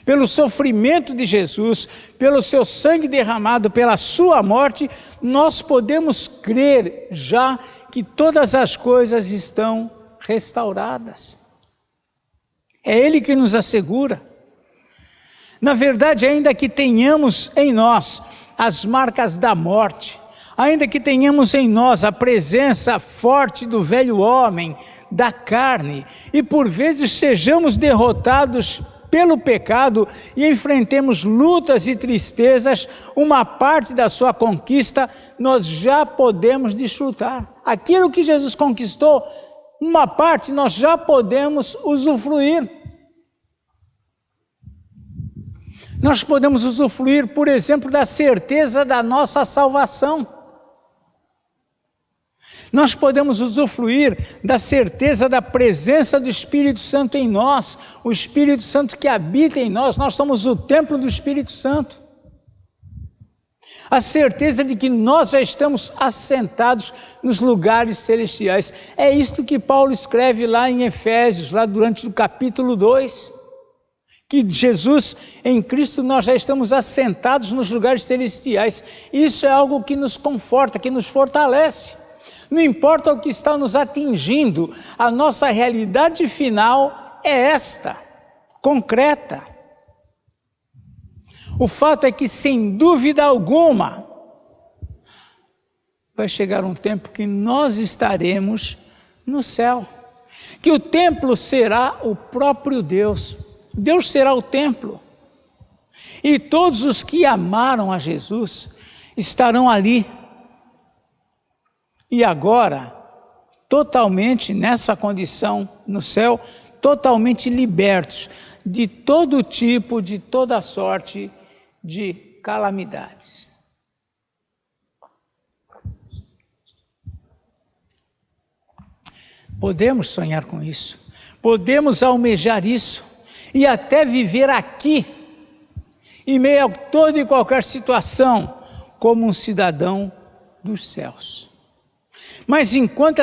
Pelo sofrimento de Jesus, pelo seu sangue derramado, pela sua morte, nós podemos crer já que todas as coisas estão restauradas. É Ele que nos assegura. Na verdade, ainda que tenhamos em nós as marcas da morte, ainda que tenhamos em nós a presença forte do velho homem, da carne, e por vezes sejamos derrotados pelo pecado e enfrentemos lutas e tristezas, uma parte da sua conquista nós já podemos desfrutar. Aquilo que Jesus conquistou, uma parte nós já podemos usufruir. Nós podemos usufruir, por exemplo, da certeza da nossa salvação. Nós podemos usufruir da certeza da presença do Espírito Santo em nós, o Espírito Santo que habita em nós, nós somos o templo do Espírito Santo. A certeza de que nós já estamos assentados nos lugares celestiais. É isto que Paulo escreve lá em Efésios, lá durante o capítulo 2. Que Jesus, em Cristo, nós já estamos assentados nos lugares celestiais. Isso é algo que nos conforta, que nos fortalece. Não importa o que está nos atingindo, a nossa realidade final é esta, concreta. O fato é que, sem dúvida alguma, vai chegar um tempo que nós estaremos no céu, que o templo será o próprio Deus. Deus será o templo, e todos os que amaram a Jesus estarão ali. E agora, totalmente nessa condição no céu, totalmente libertos de todo tipo, de toda sorte de calamidades. Podemos sonhar com isso, podemos almejar isso e até viver aqui, em meio a toda e qualquer situação, como um cidadão dos céus. Mas enquanto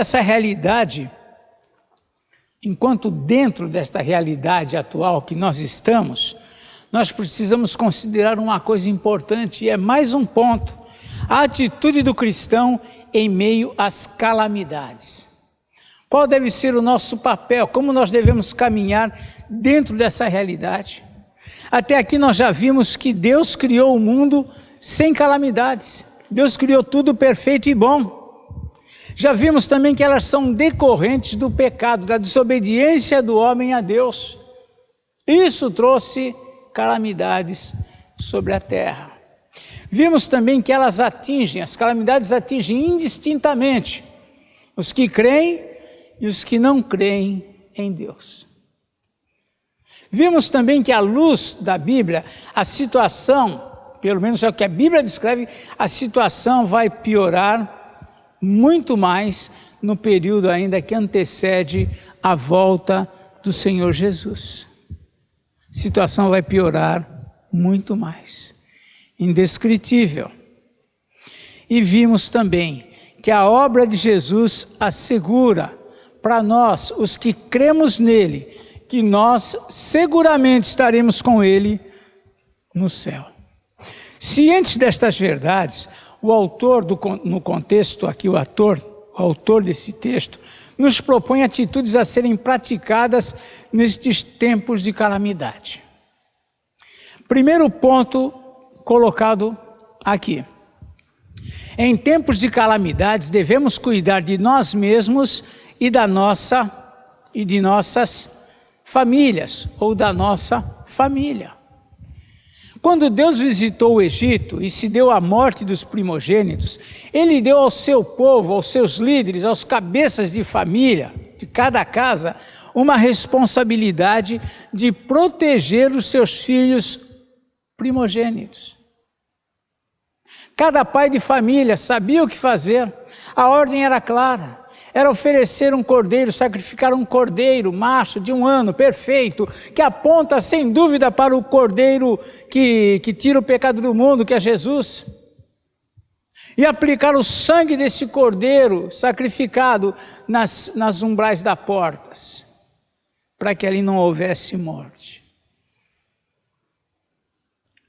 dentro desta realidade atual que nós estamos, nós precisamos considerar uma coisa importante, e é mais um ponto: a atitude do cristão em meio às calamidades. Qual deve ser o nosso papel? Como nós devemos caminhar dentro dessa realidade? Até aqui nós já vimos que Deus criou o mundo sem calamidades. Deus criou tudo perfeito e bom. Já vimos também que elas são decorrentes do pecado, da desobediência do homem a Deus. Isso trouxe calamidades sobre a terra. Vimos também que as calamidades atingem indistintamente os que creem e os que não creem em Deus. Vimos também que à luz da Bíblia, a situação, pelo menos é o que a Bíblia descreve, a situação vai piorar muito mais no período ainda que antecede a volta do Senhor Jesus. A situação vai piorar muito mais. Indescritível. E vimos também que a obra de Jesus assegura para nós, os que cremos nele, que nós seguramente estaremos com ele no céu. Cientes destas verdades, o autor, no contexto aqui, o autor desse texto, nos propõe atitudes a serem praticadas nestes tempos de calamidade. Primeiro ponto colocado aqui. Em tempos de calamidades, devemos cuidar de nós mesmos e de nossas famílias, ou da nossa família. Quando Deus visitou o Egito e se deu a morte dos primogênitos, Ele deu ao seu povo, aos seus líderes, aos cabeças de família, de cada casa, uma responsabilidade de proteger os seus filhos primogênitos. Cada pai de família sabia o que fazer, a ordem era clara. Era oferecer um cordeiro, sacrificar um cordeiro macho de 1 ano, perfeito, que aponta sem dúvida para o cordeiro que tira o pecado do mundo, que é Jesus. E aplicar o sangue desse cordeiro sacrificado nas umbrais das portas, para que ali não houvesse morte.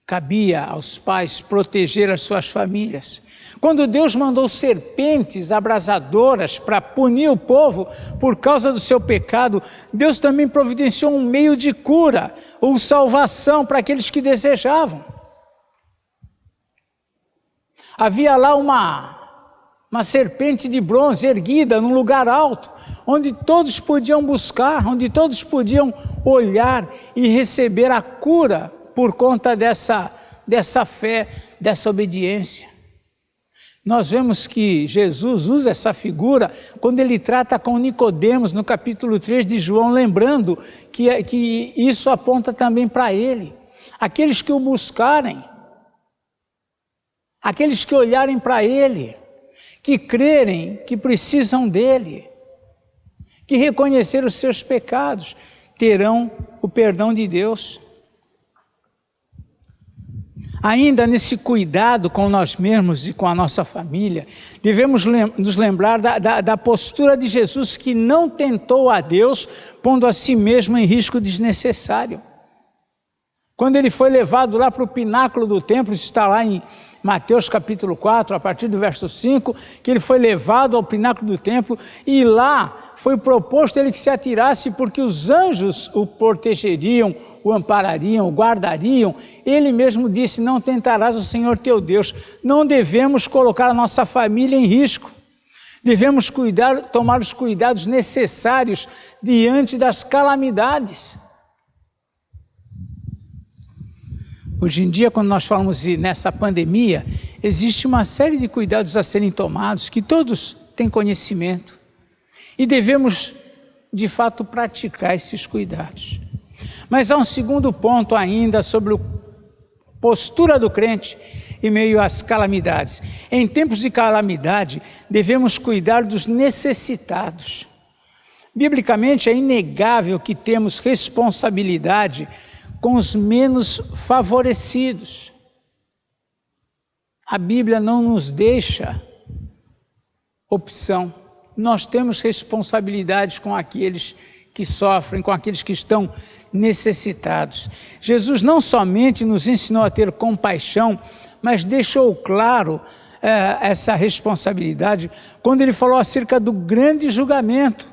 Cabia aos pais proteger as suas famílias. Quando Deus mandou serpentes abrasadoras para punir o povo por causa do seu pecado, Deus também providenciou um meio de cura ou salvação para aqueles que desejavam. Havia lá uma serpente de bronze erguida num lugar alto, onde todos podiam buscar, onde todos podiam olhar e receber a cura por conta dessa fé, dessa obediência. Nós vemos que Jesus usa essa figura quando ele trata com Nicodemos no capítulo 3 de João, lembrando que isso aponta também para ele. Aqueles que o buscarem, aqueles que olharem para ele, que crerem que precisam dele, que reconheceram os seus pecados, terão o perdão de Deus. Ainda nesse cuidado com nós mesmos e com a nossa família, devemos nos lembrar da postura de Jesus, que não tentou a Deus, pondo a si mesmo em risco desnecessário. Quando ele foi levado lá para o pináculo do templo, isso está lá em Mateus capítulo 4, a partir do verso 5, que ele foi levado ao pináculo do templo e lá foi proposto ele que se atirasse, porque os anjos o protegeriam, o amparariam, o guardariam. Ele mesmo disse: não tentarás o Senhor teu Deus. Não devemos colocar a nossa família em risco. Devemos tomar os cuidados necessários diante das calamidades. Hoje em dia, quando nós falamos nessa pandemia, existe uma série de cuidados a serem tomados, que todos têm conhecimento. E devemos, de fato, praticar esses cuidados. Mas há um segundo ponto ainda sobre a postura do crente em meio às calamidades. Em tempos de calamidade, devemos cuidar dos necessitados. Biblicamente, é inegável que temos responsabilidade com os menos favorecidos. A Bíblia não nos deixa opção. Nós temos responsabilidades com aqueles que sofrem, com aqueles que estão necessitados. Jesus não somente nos ensinou a ter compaixão, mas deixou claro essa responsabilidade quando ele falou acerca do grande julgamento.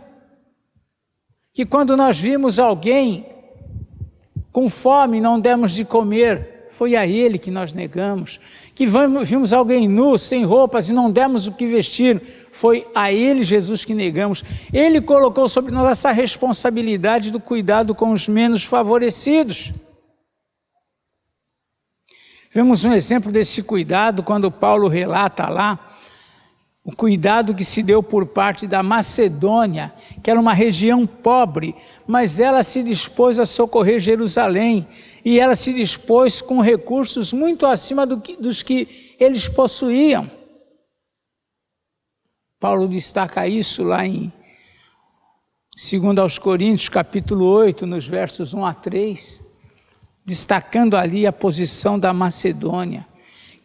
Que quando nós vimos alguém com fome, não demos de comer, foi a Ele que nós negamos. Que vimos alguém nu, sem roupas e não demos o que vestir, foi a Ele, Jesus, que negamos. Ele colocou sobre nós essa responsabilidade do cuidado com os menos favorecidos. Vemos um exemplo desse cuidado quando Paulo relata lá o cuidado que se deu por parte da Macedônia, que era uma região pobre, mas ela se dispôs a socorrer Jerusalém, e ela se dispôs com recursos muito acima dos que eles possuíam. Paulo destaca isso lá em 2 aos Coríntios, capítulo 8, nos versos 1 a 3, destacando ali a posição da Macedônia,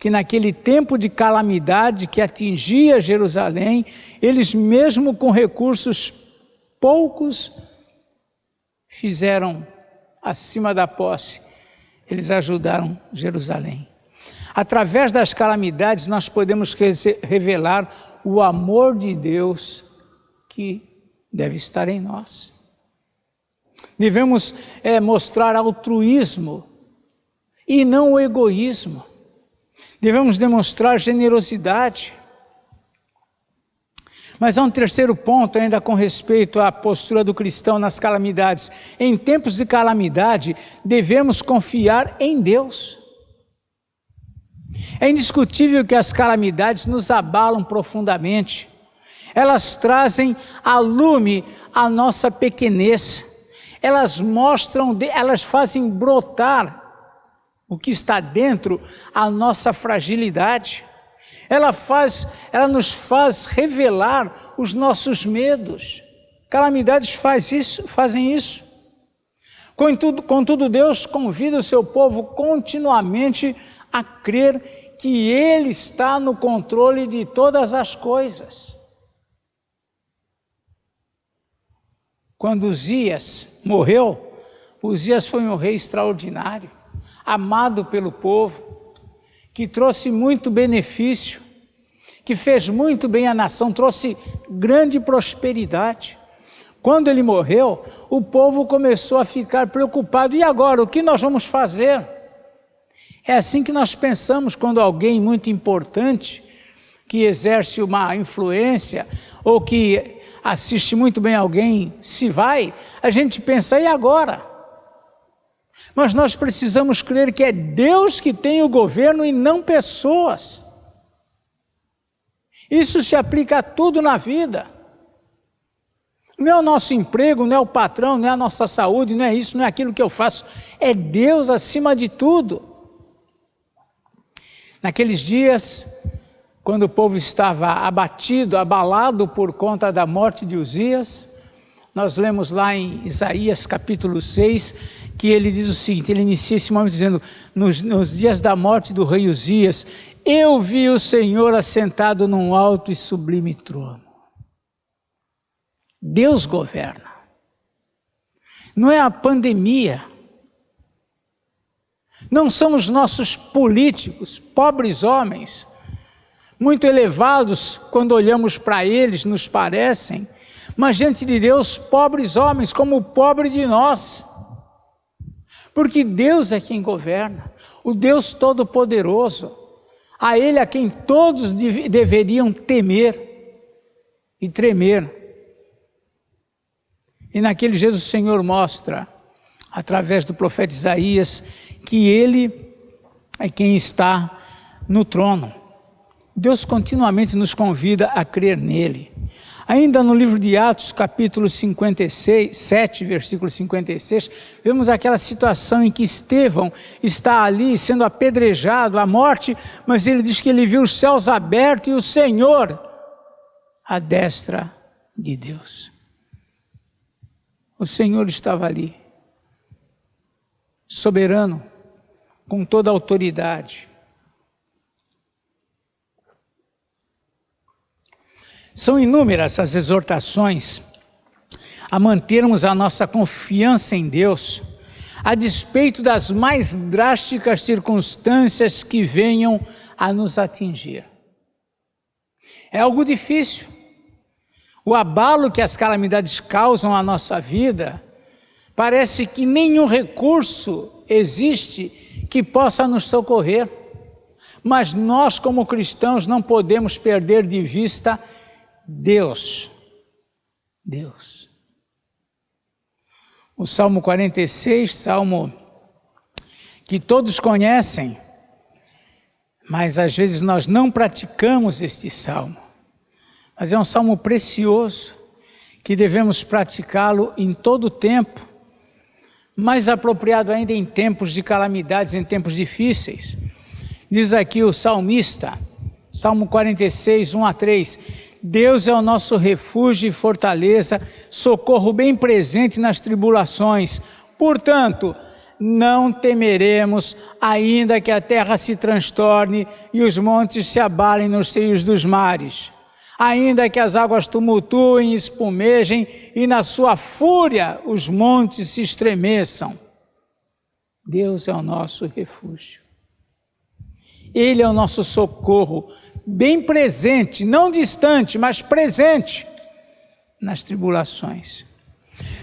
que naquele tempo de calamidade que atingia Jerusalém, eles mesmo com recursos poucos, fizeram acima da posse, eles ajudaram Jerusalém. Através das calamidades nós podemos revelar o amor de Deus que deve estar em nós. Devemos mostrar altruísmo e não o egoísmo. Devemos demonstrar generosidade. Mas há um terceiro ponto ainda com respeito à postura do cristão nas calamidades. Em tempos de calamidade, devemos confiar em Deus. É indiscutível que as calamidades nos abalam profundamente. Elas trazem à lume a nossa pequenez. Elas fazem brotar o que está dentro, a nossa fragilidade. Ela nos faz revelar os nossos medos. Calamidades fazem isso. Contudo, Deus convida o seu povo continuamente a crer que Ele está no controle de todas as coisas. Quando Uzias morreu, Uzias foi um rei extraordinário, amado pelo povo, que trouxe muito benefício, que fez muito bem à nação, trouxe grande prosperidade. Quando ele morreu, o povo começou a ficar preocupado. E agora, o que nós vamos fazer? É assim que nós pensamos quando alguém muito importante, que exerce uma influência, ou que assiste muito bem alguém, se vai, a gente pensa, e agora? Mas nós precisamos crer que é Deus que tem o governo e não pessoas. Isso se aplica a tudo na vida. Não é o nosso emprego, não é o patrão, não é a nossa saúde, não é isso, não é aquilo que eu faço. É Deus acima de tudo. Naqueles dias, quando o povo estava abatido, abalado por conta da morte de Uzias, nós lemos lá em Isaías capítulo 6, que ele diz o seguinte, ele inicia esse momento dizendo, nos dias da morte do rei Uzias, eu vi o Senhor assentado num alto e sublime trono. Deus governa. Não é a pandemia. Não são os nossos políticos, pobres homens, muito elevados, quando olhamos para eles, nos parecem, mas diante de Deus, pobres homens, como o pobre de nós. Porque Deus é quem governa, o Deus Todo-Poderoso, a Ele a quem todos deveriam temer e tremer. E naqueles dias o Senhor mostra, através do profeta Isaías, que Ele é quem está no trono. Deus continuamente nos convida a crer nele. Ainda no livro de Atos, capítulo 7, versículo 56, vemos aquela situação em que Estevão está ali sendo apedrejado à morte, mas ele diz que ele viu os céus abertos e o Senhor à destra de Deus. O Senhor estava ali, soberano, com toda a autoridade. São inúmeras as exortações a mantermos a nossa confiança em Deus, a despeito das mais drásticas circunstâncias que venham a nos atingir. É algo difícil. O abalo que as calamidades causam à nossa vida, parece que nenhum recurso existe que possa nos socorrer. Mas nós, como cristãos, não podemos perder de vista Deus. Deus. O Salmo 46, salmo que todos conhecem, mas às vezes nós não praticamos este salmo. Mas é um salmo precioso, que devemos praticá-lo em todo o tempo, mais apropriado ainda em tempos de calamidades, em tempos difíceis. Diz aqui o salmista, Salmo 46, 1-3, Deus é o nosso refúgio e fortaleza, socorro bem presente nas tribulações. Portanto, não temeremos, ainda que a terra se transtorne e os montes se abalem nos seios dos mares. Ainda que as águas tumultuem e espumejem e na sua fúria os montes se estremeçam. Deus é o nosso refúgio. Ele é o nosso socorro, bem presente, não distante, mas presente nas tribulações.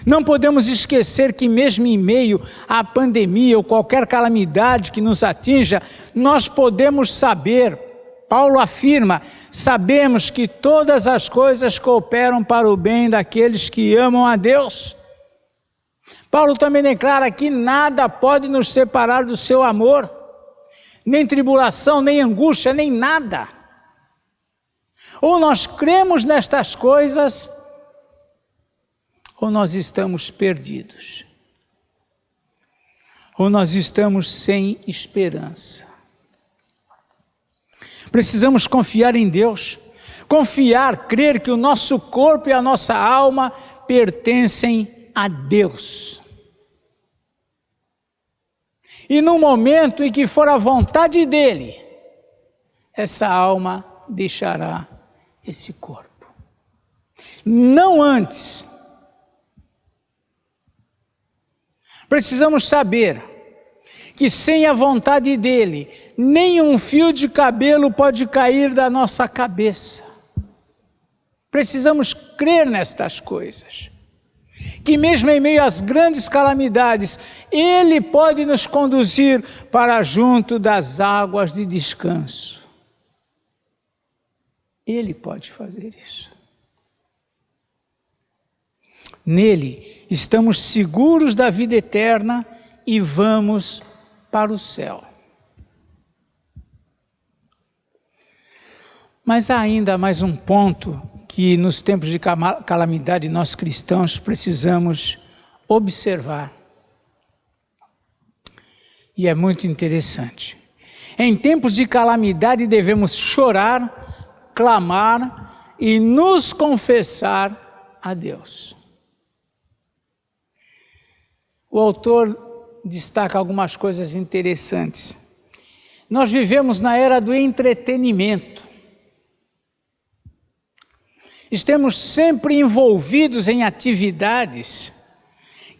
Não podemos esquecer que mesmo em meio à pandemia ou qualquer calamidade que nos atinja, nós podemos saber, Paulo afirma, sabemos que todas as coisas cooperam para o bem daqueles que amam a Deus. Paulo também declara que nada pode nos separar do seu amor, nem tribulação, nem angústia, nem nada. Ou nós cremos nestas coisas, ou nós estamos perdidos, ou nós estamos sem esperança. Precisamos confiar em Deus, confiar, crer que o nosso corpo e a nossa alma pertencem a Deus. E no momento em que for a vontade dEle, essa alma deixará esse corpo. Não antes. Precisamos saber que sem a vontade dEle, nenhum fio de cabelo pode cair da nossa cabeça. Precisamos crer nestas coisas. Que mesmo em meio às grandes calamidades, Ele pode nos conduzir para junto das águas de descanso. Ele pode fazer isso. Nele estamos seguros da vida eterna e vamos para o céu. Mas há ainda mais um ponto que nos tempos de calamidade nós cristãos precisamos observar. E é muito interessante. Em tempos de calamidade devemos chorar, clamar e nos confessar a Deus. O autor destaca algumas coisas interessantes. Nós vivemos na era do entretenimento. Estamos sempre envolvidos em atividades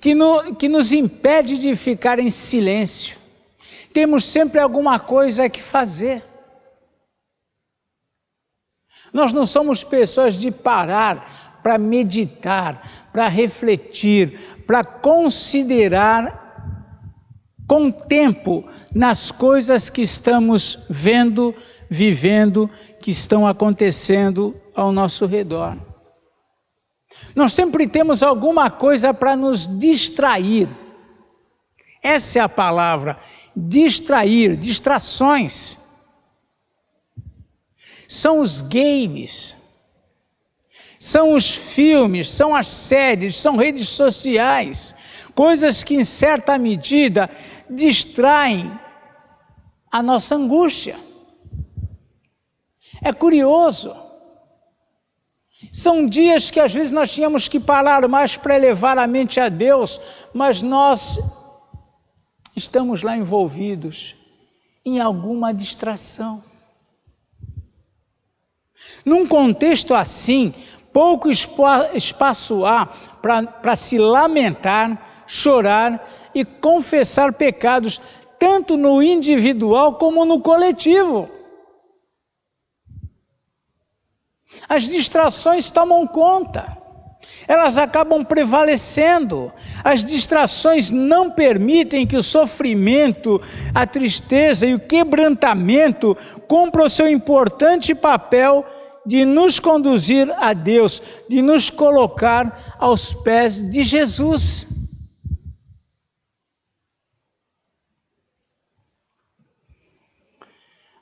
que nos impede de ficar em silêncio. Temos sempre alguma coisa que fazer. Nós não somos pessoas de parar para meditar, para refletir, para considerar com tempo nas coisas que estamos vendo, vivendo, que estão acontecendo ao nosso redor. Nós sempre temos alguma coisa para nos distrair. Essa é a palavra, distrair, distrações. São os games, são os filmes, são as séries, são redes sociais, coisas que em certa medida distraem a nossa angústia. É curioso. São dias que às vezes nós tínhamos que parar mais para elevar a mente a Deus, mas nós estamos lá envolvidos em alguma distração. Num contexto assim, pouco espaço há para se lamentar, chorar e confessar pecados, tanto no individual como no coletivo. As distrações tomam conta. Elas acabam prevalecendo. As distrações não permitem que o sofrimento, a tristeza e o quebrantamento cumpram o seu importante papel de nos conduzir a Deus, de nos colocar aos pés de Jesus.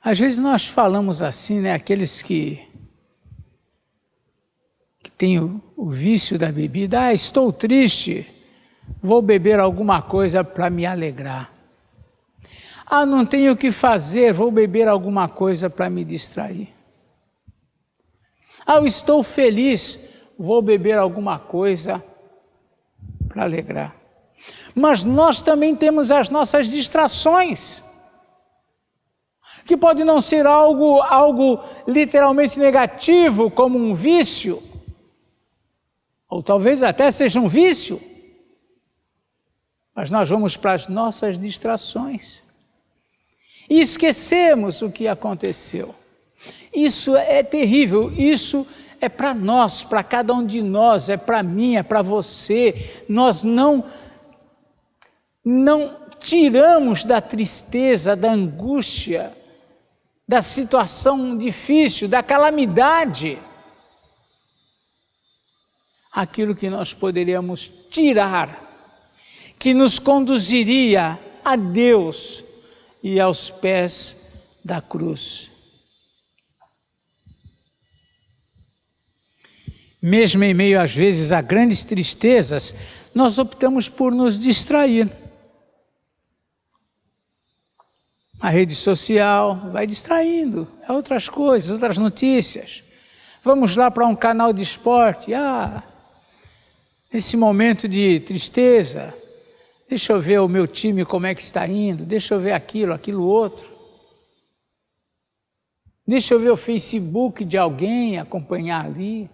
Às vezes nós falamos assim, né? Aqueles que têm o vício da bebida. Estou triste, vou beber alguma coisa para me alegrar. Não tenho o que fazer, vou beber alguma coisa para me distrair. Eu estou feliz, vou beber alguma coisa para alegrar. Mas nós também temos as nossas distrações, que pode não ser algo literalmente negativo, como um vício, ou talvez até seja um vício, mas nós vamos para as nossas distrações e esquecemos o que aconteceu. Isso é terrível, isso é para nós, para cada um de nós, é para mim, é para você. Nós não tiramos da tristeza, da angústia, da situação difícil, da calamidade, aquilo que nós poderíamos tirar, que nos conduziria a Deus e aos pés da cruz. Mesmo em meio, às vezes, a grandes tristezas, nós optamos por nos distrair. A rede social vai distraindo, outras coisas, outras notícias. Vamos lá para um canal de esporte. Nesse momento de tristeza, deixa eu ver o meu time como é que está indo, deixa eu ver aquilo outro. Deixa eu ver o Facebook de alguém, acompanhar ali.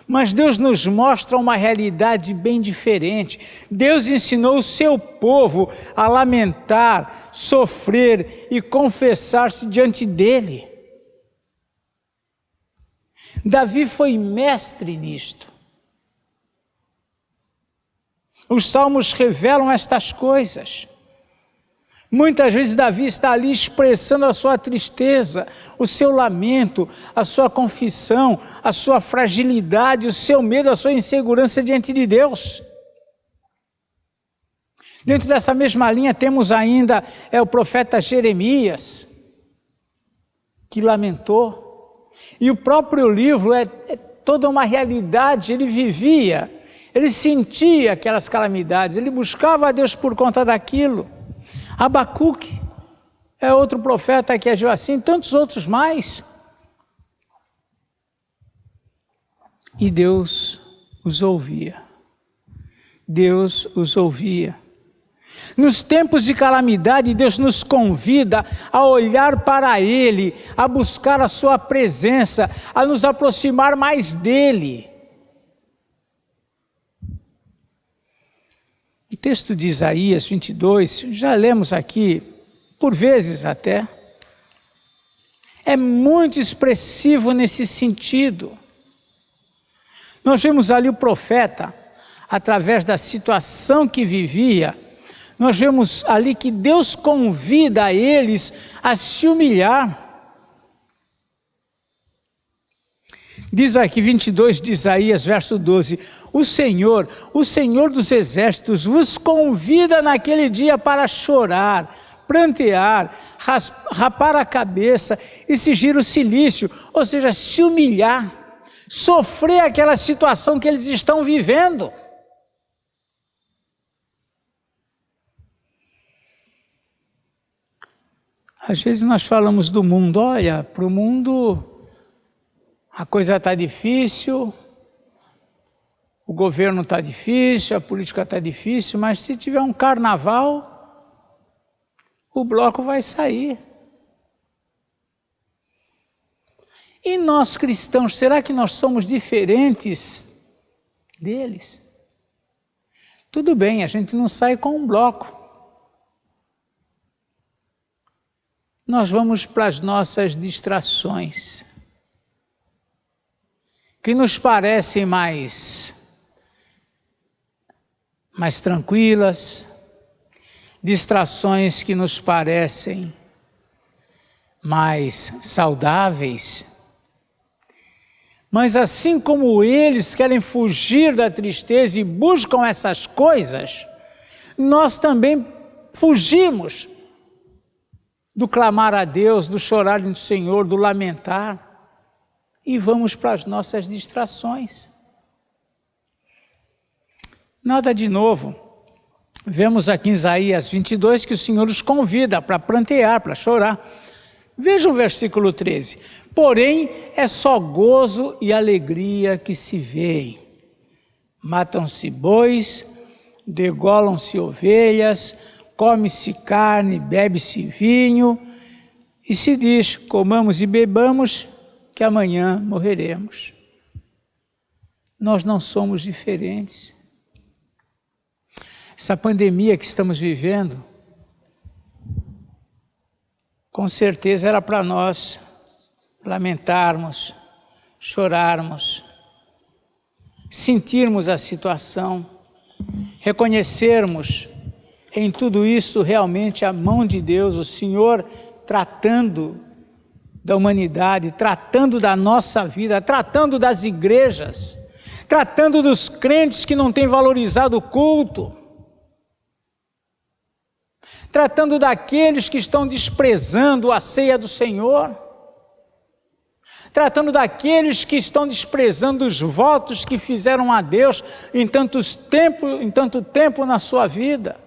Mas Deus nos mostra uma realidade bem diferente. Deus ensinou o seu povo a lamentar, sofrer e confessar-se diante dele. Davi foi mestre nisto. Os salmos revelam estas coisas. Muitas vezes Davi está ali expressando a sua tristeza, o seu lamento, a sua confissão, a sua fragilidade, o seu medo, a sua insegurança diante de Deus. Dentro dessa mesma linha temos ainda o profeta Jeremias, que lamentou. E o próprio livro é toda uma realidade, ele vivia, ele sentia aquelas calamidades, ele buscava a Deus por conta daquilo. Abacuque é outro profeta que agiu assim, tantos outros mais. E Deus os ouvia. Deus os ouvia. Nos tempos de calamidade, Deus nos convida a olhar para Ele, a buscar a sua presença, a nos aproximar mais dEle. O texto de Isaías 22, já lemos aqui, por vezes até, é muito expressivo nesse sentido. Nós vemos ali o profeta, através da situação que vivia, nós vemos ali que Deus convida eles a se humilhar. Diz aqui 22 de Isaías, verso 12, o Senhor dos exércitos, vos convida naquele dia para chorar, prantear, rapar a cabeça e cingir o cilício, ou seja, se humilhar, sofrer aquela situação que eles estão vivendo. Às vezes nós falamos do mundo, olha, para o mundo a coisa está difícil, o governo está difícil, a política está difícil, mas se tiver um carnaval, o bloco vai sair. E nós cristãos, será que nós somos diferentes deles? Tudo bem, a gente não sai com um bloco. Nós vamos para as nossas distrações. que nos parecem mais tranquilas, distrações que nos parecem mais saudáveis. Mas assim como eles querem fugir da tristeza e buscam essas coisas, nós também fugimos do clamar a Deus, do chorar no Senhor, do lamentar, e vamos para as nossas distrações. Nada de novo. Vemos aqui em Isaías 22 que o Senhor os convida para prantear, para chorar. Veja o versículo 13. Porém, é só gozo e alegria que se vêem. Matam-se bois, degolam-se ovelhas, come-se carne, bebe-se vinho, e se diz, comamos e bebamos, que amanhã morreremos. Nós não somos diferentes. Essa pandemia que estamos vivendo, com certeza era para nós lamentarmos, chorarmos, sentirmos a situação, reconhecermos em tudo isso realmente a mão de Deus, o Senhor tratando da humanidade, tratando da nossa vida, tratando das igrejas, tratando dos crentes que não têm valorizado o culto, tratando daqueles que estão desprezando a ceia do Senhor, tratando daqueles que estão desprezando os votos que fizeram a Deus em tanto tempo na sua vida,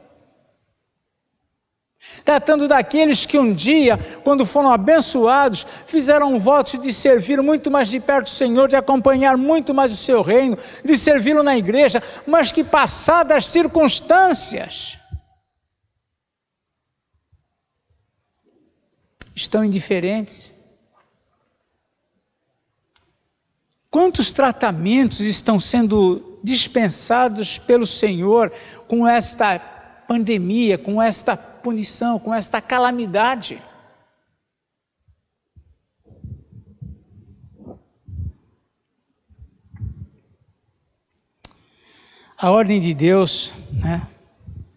tratando daqueles que um dia, quando foram abençoados, fizeram um voto de servir muito mais de perto do Senhor, de acompanhar muito mais o seu reino, de servi-lo na igreja, mas que passadas as circunstâncias, estão indiferentes. Quantos tratamentos estão sendo dispensados pelo Senhor com esta pandemia, com esta punição, com esta calamidade? A ordem de Deus,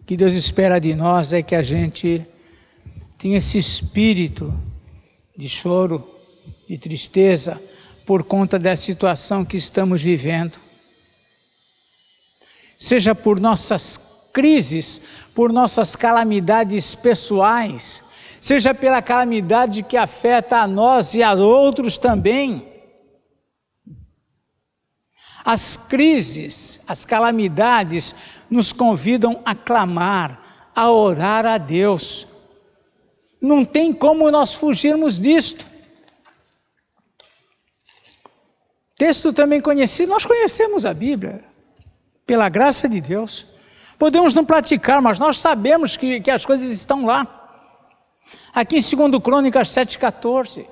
que Deus espera de nós é que a gente tenha esse espírito de choro, de tristeza, por conta da situação que estamos vivendo. Seja por nossas crises, por nossas calamidades pessoais, seja pela calamidade que afeta a nós e a outros também. As crises, as calamidades nos convidam a clamar, a orar a Deus. Não tem como nós fugirmos disto. Texto também conhecido, nós conhecemos a Bíblia, pela graça de Deus. Podemos não praticar, mas nós sabemos que as coisas estão lá. Aqui em 2 Crônicas 7,14,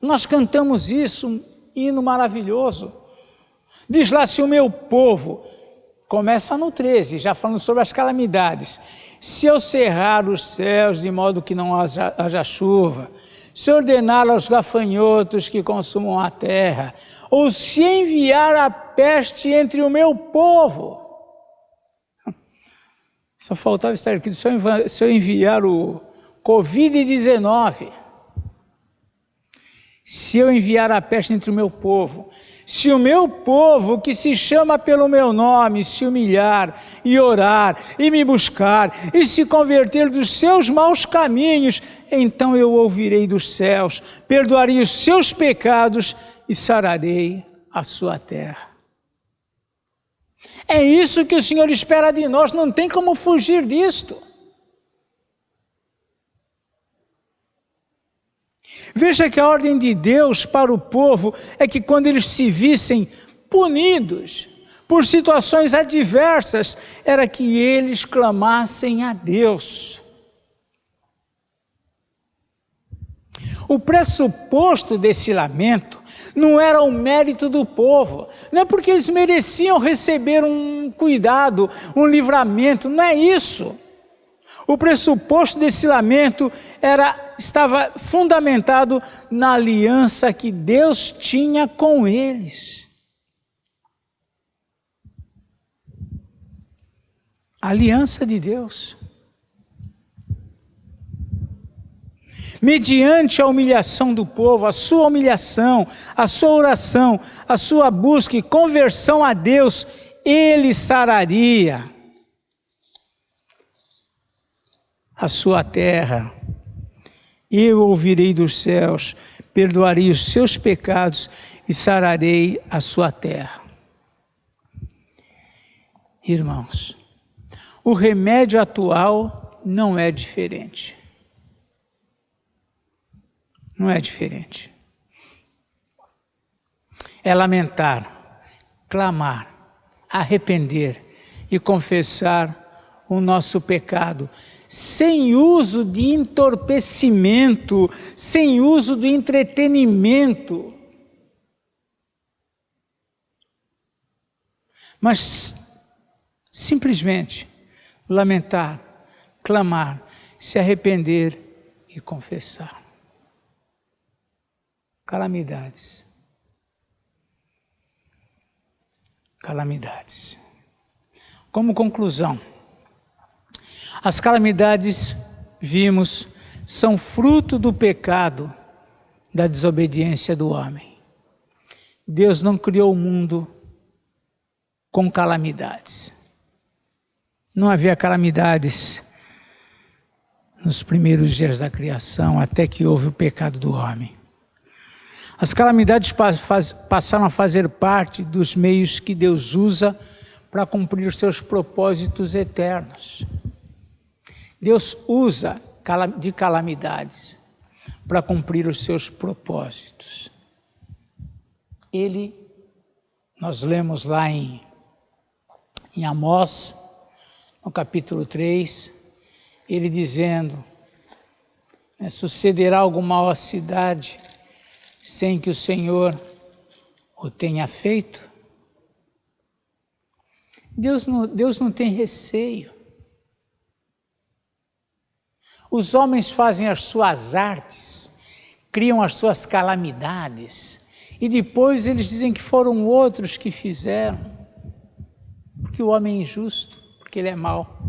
nós cantamos isso, um hino maravilhoso. Diz lá, se o meu povo, começa no 13, já falando sobre as calamidades. Se eu cerrar os céus de modo que não haja chuva, se ordenar aos gafanhotos que consumam a terra, ou se enviar a peste entre o meu povo. Só faltava estar aqui, se eu enviar o Covid-19, se eu enviar a peste entre o meu povo, se o meu povo que se chama pelo meu nome se humilhar e orar e me buscar e se converter dos seus maus caminhos, então eu ouvirei dos céus, perdoarei os seus pecados e sararei a sua terra. É isso que o Senhor espera de nós, não tem como fugir disto. Veja que a ordem de Deus para o povo é que quando eles se vissem punidos por situações adversas, era que eles clamassem a Deus. O pressuposto desse lamento não era o mérito do povo, não é porque eles mereciam receber um cuidado, um livramento, não é isso. O pressuposto desse lamento estava fundamentado na aliança que Deus tinha com eles. A aliança de Deus. Mediante a humilhação do povo, a sua humilhação, a sua oração, a sua busca e conversão a Deus, Ele sararia a sua terra. Eu ouvirei dos céus, perdoarei os seus pecados e sararei a sua terra. Irmãos, o remédio atual não é diferente. Não é diferente. É lamentar, clamar, arrepender e confessar o nosso pecado, sem uso de entorpecimento, sem uso de entretenimento. Mas simplesmente lamentar, clamar, se arrepender e confessar. Calamidades. Calamidades. Como conclusão, as calamidades, vimos, são fruto do pecado, da desobediência do homem. Deus não criou o mundo com calamidades. Não havia calamidades nos primeiros dias da criação, até que houve o pecado do homem. As calamidades passaram a fazer parte dos meios que Deus usa para cumprir os seus propósitos eternos. Deus usa de calamidades para cumprir os seus propósitos. Nós lemos lá em Amós, no capítulo 3, ele dizendo, sucederá algo mal à cidade, sem que o Senhor o tenha feito? Deus não tem receio. Os homens fazem as suas artes, criam as suas calamidades, e depois eles dizem que foram outros que fizeram, porque o homem é injusto, porque ele é mau.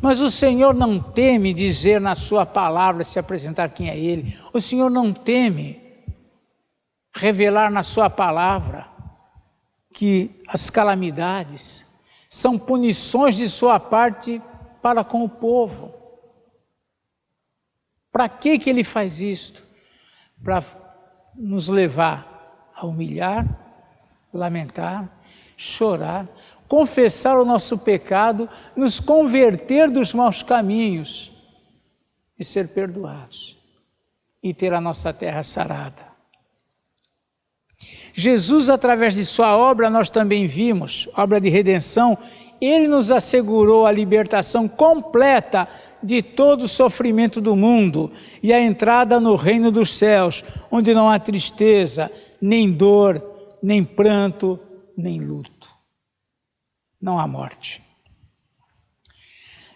Mas o Senhor não teme dizer na sua palavra, se apresentar quem é Ele. O Senhor não teme revelar na sua palavra que as calamidades são punições de sua parte para com o povo. Para que Ele faz isto? Para nos levar a humilhar, lamentar, chorar, confessar o nosso pecado, nos converter dos maus caminhos e ser perdoados e ter a nossa terra sarada. Jesus, através de sua obra, nós também vimos, obra de redenção, Ele nos assegurou a libertação completa de todo o sofrimento do mundo e a entrada no reino dos céus, onde não há tristeza, nem dor, nem pranto, nem luto. Não há morte.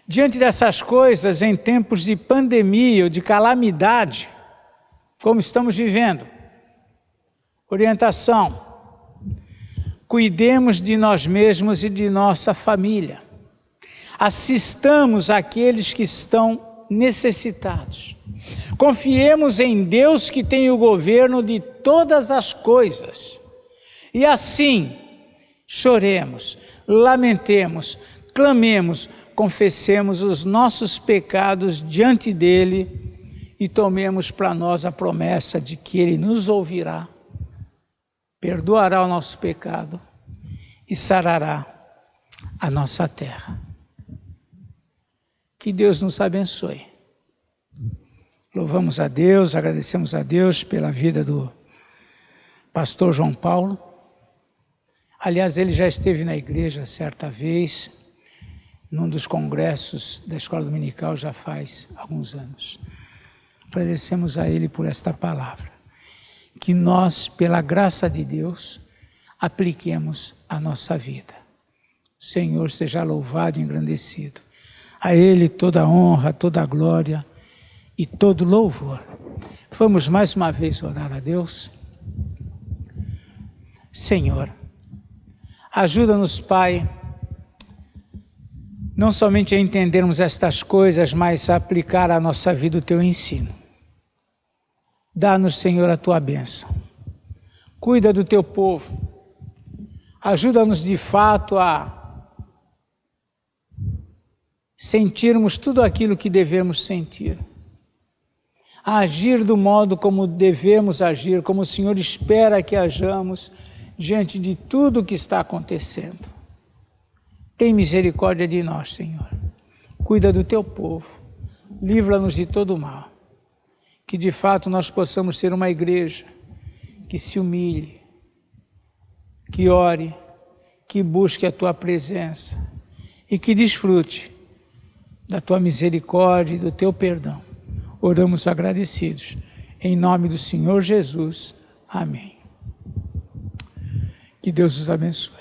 Diante dessas coisas, em tempos de pandemia ou de calamidade, como estamos vivendo, orientação: cuidemos de nós mesmos e de nossa família. Assistamos aqueles que estão necessitados. Confiemos em Deus que tem o governo de todas as coisas. E assim, choremos, lamentemos, clamemos, confessemos os nossos pecados diante dEle e tomemos para nós a promessa de que Ele nos ouvirá, perdoará o nosso pecado e sarará a nossa terra. Que Deus nos abençoe. Louvamos a Deus, agradecemos a Deus pela vida do pastor João Paulo. Aliás, ele já esteve na igreja certa vez, num dos congressos da Escola Dominical, já faz alguns anos. Agradecemos a ele por esta palavra. Que nós, pela graça de Deus, apliquemos a nossa vida. O Senhor seja louvado e engrandecido. A Ele toda a honra, toda a glória e todo louvor. Vamos mais uma vez orar a Deus. Senhor, ajuda-nos, Pai, não somente a entendermos estas coisas, mas a aplicar à nossa vida o teu ensino. Dá-nos, Senhor, a tua bênção. Cuida do teu povo. Ajuda-nos de fato a sentirmos tudo aquilo que devemos sentir. A agir do modo como devemos agir, como o Senhor espera que hajamos diante de tudo o que está acontecendo. Tem misericórdia de nós, Senhor. Cuida do teu povo. Livra-nos de todo o mal. Que de fato nós possamos ser uma igreja que se humilhe, que ore, que busque a tua presença e que desfrute da tua misericórdia e do teu perdão. Oramos agradecidos. Em nome do Senhor Jesus. Amém. Que Deus os abençoe.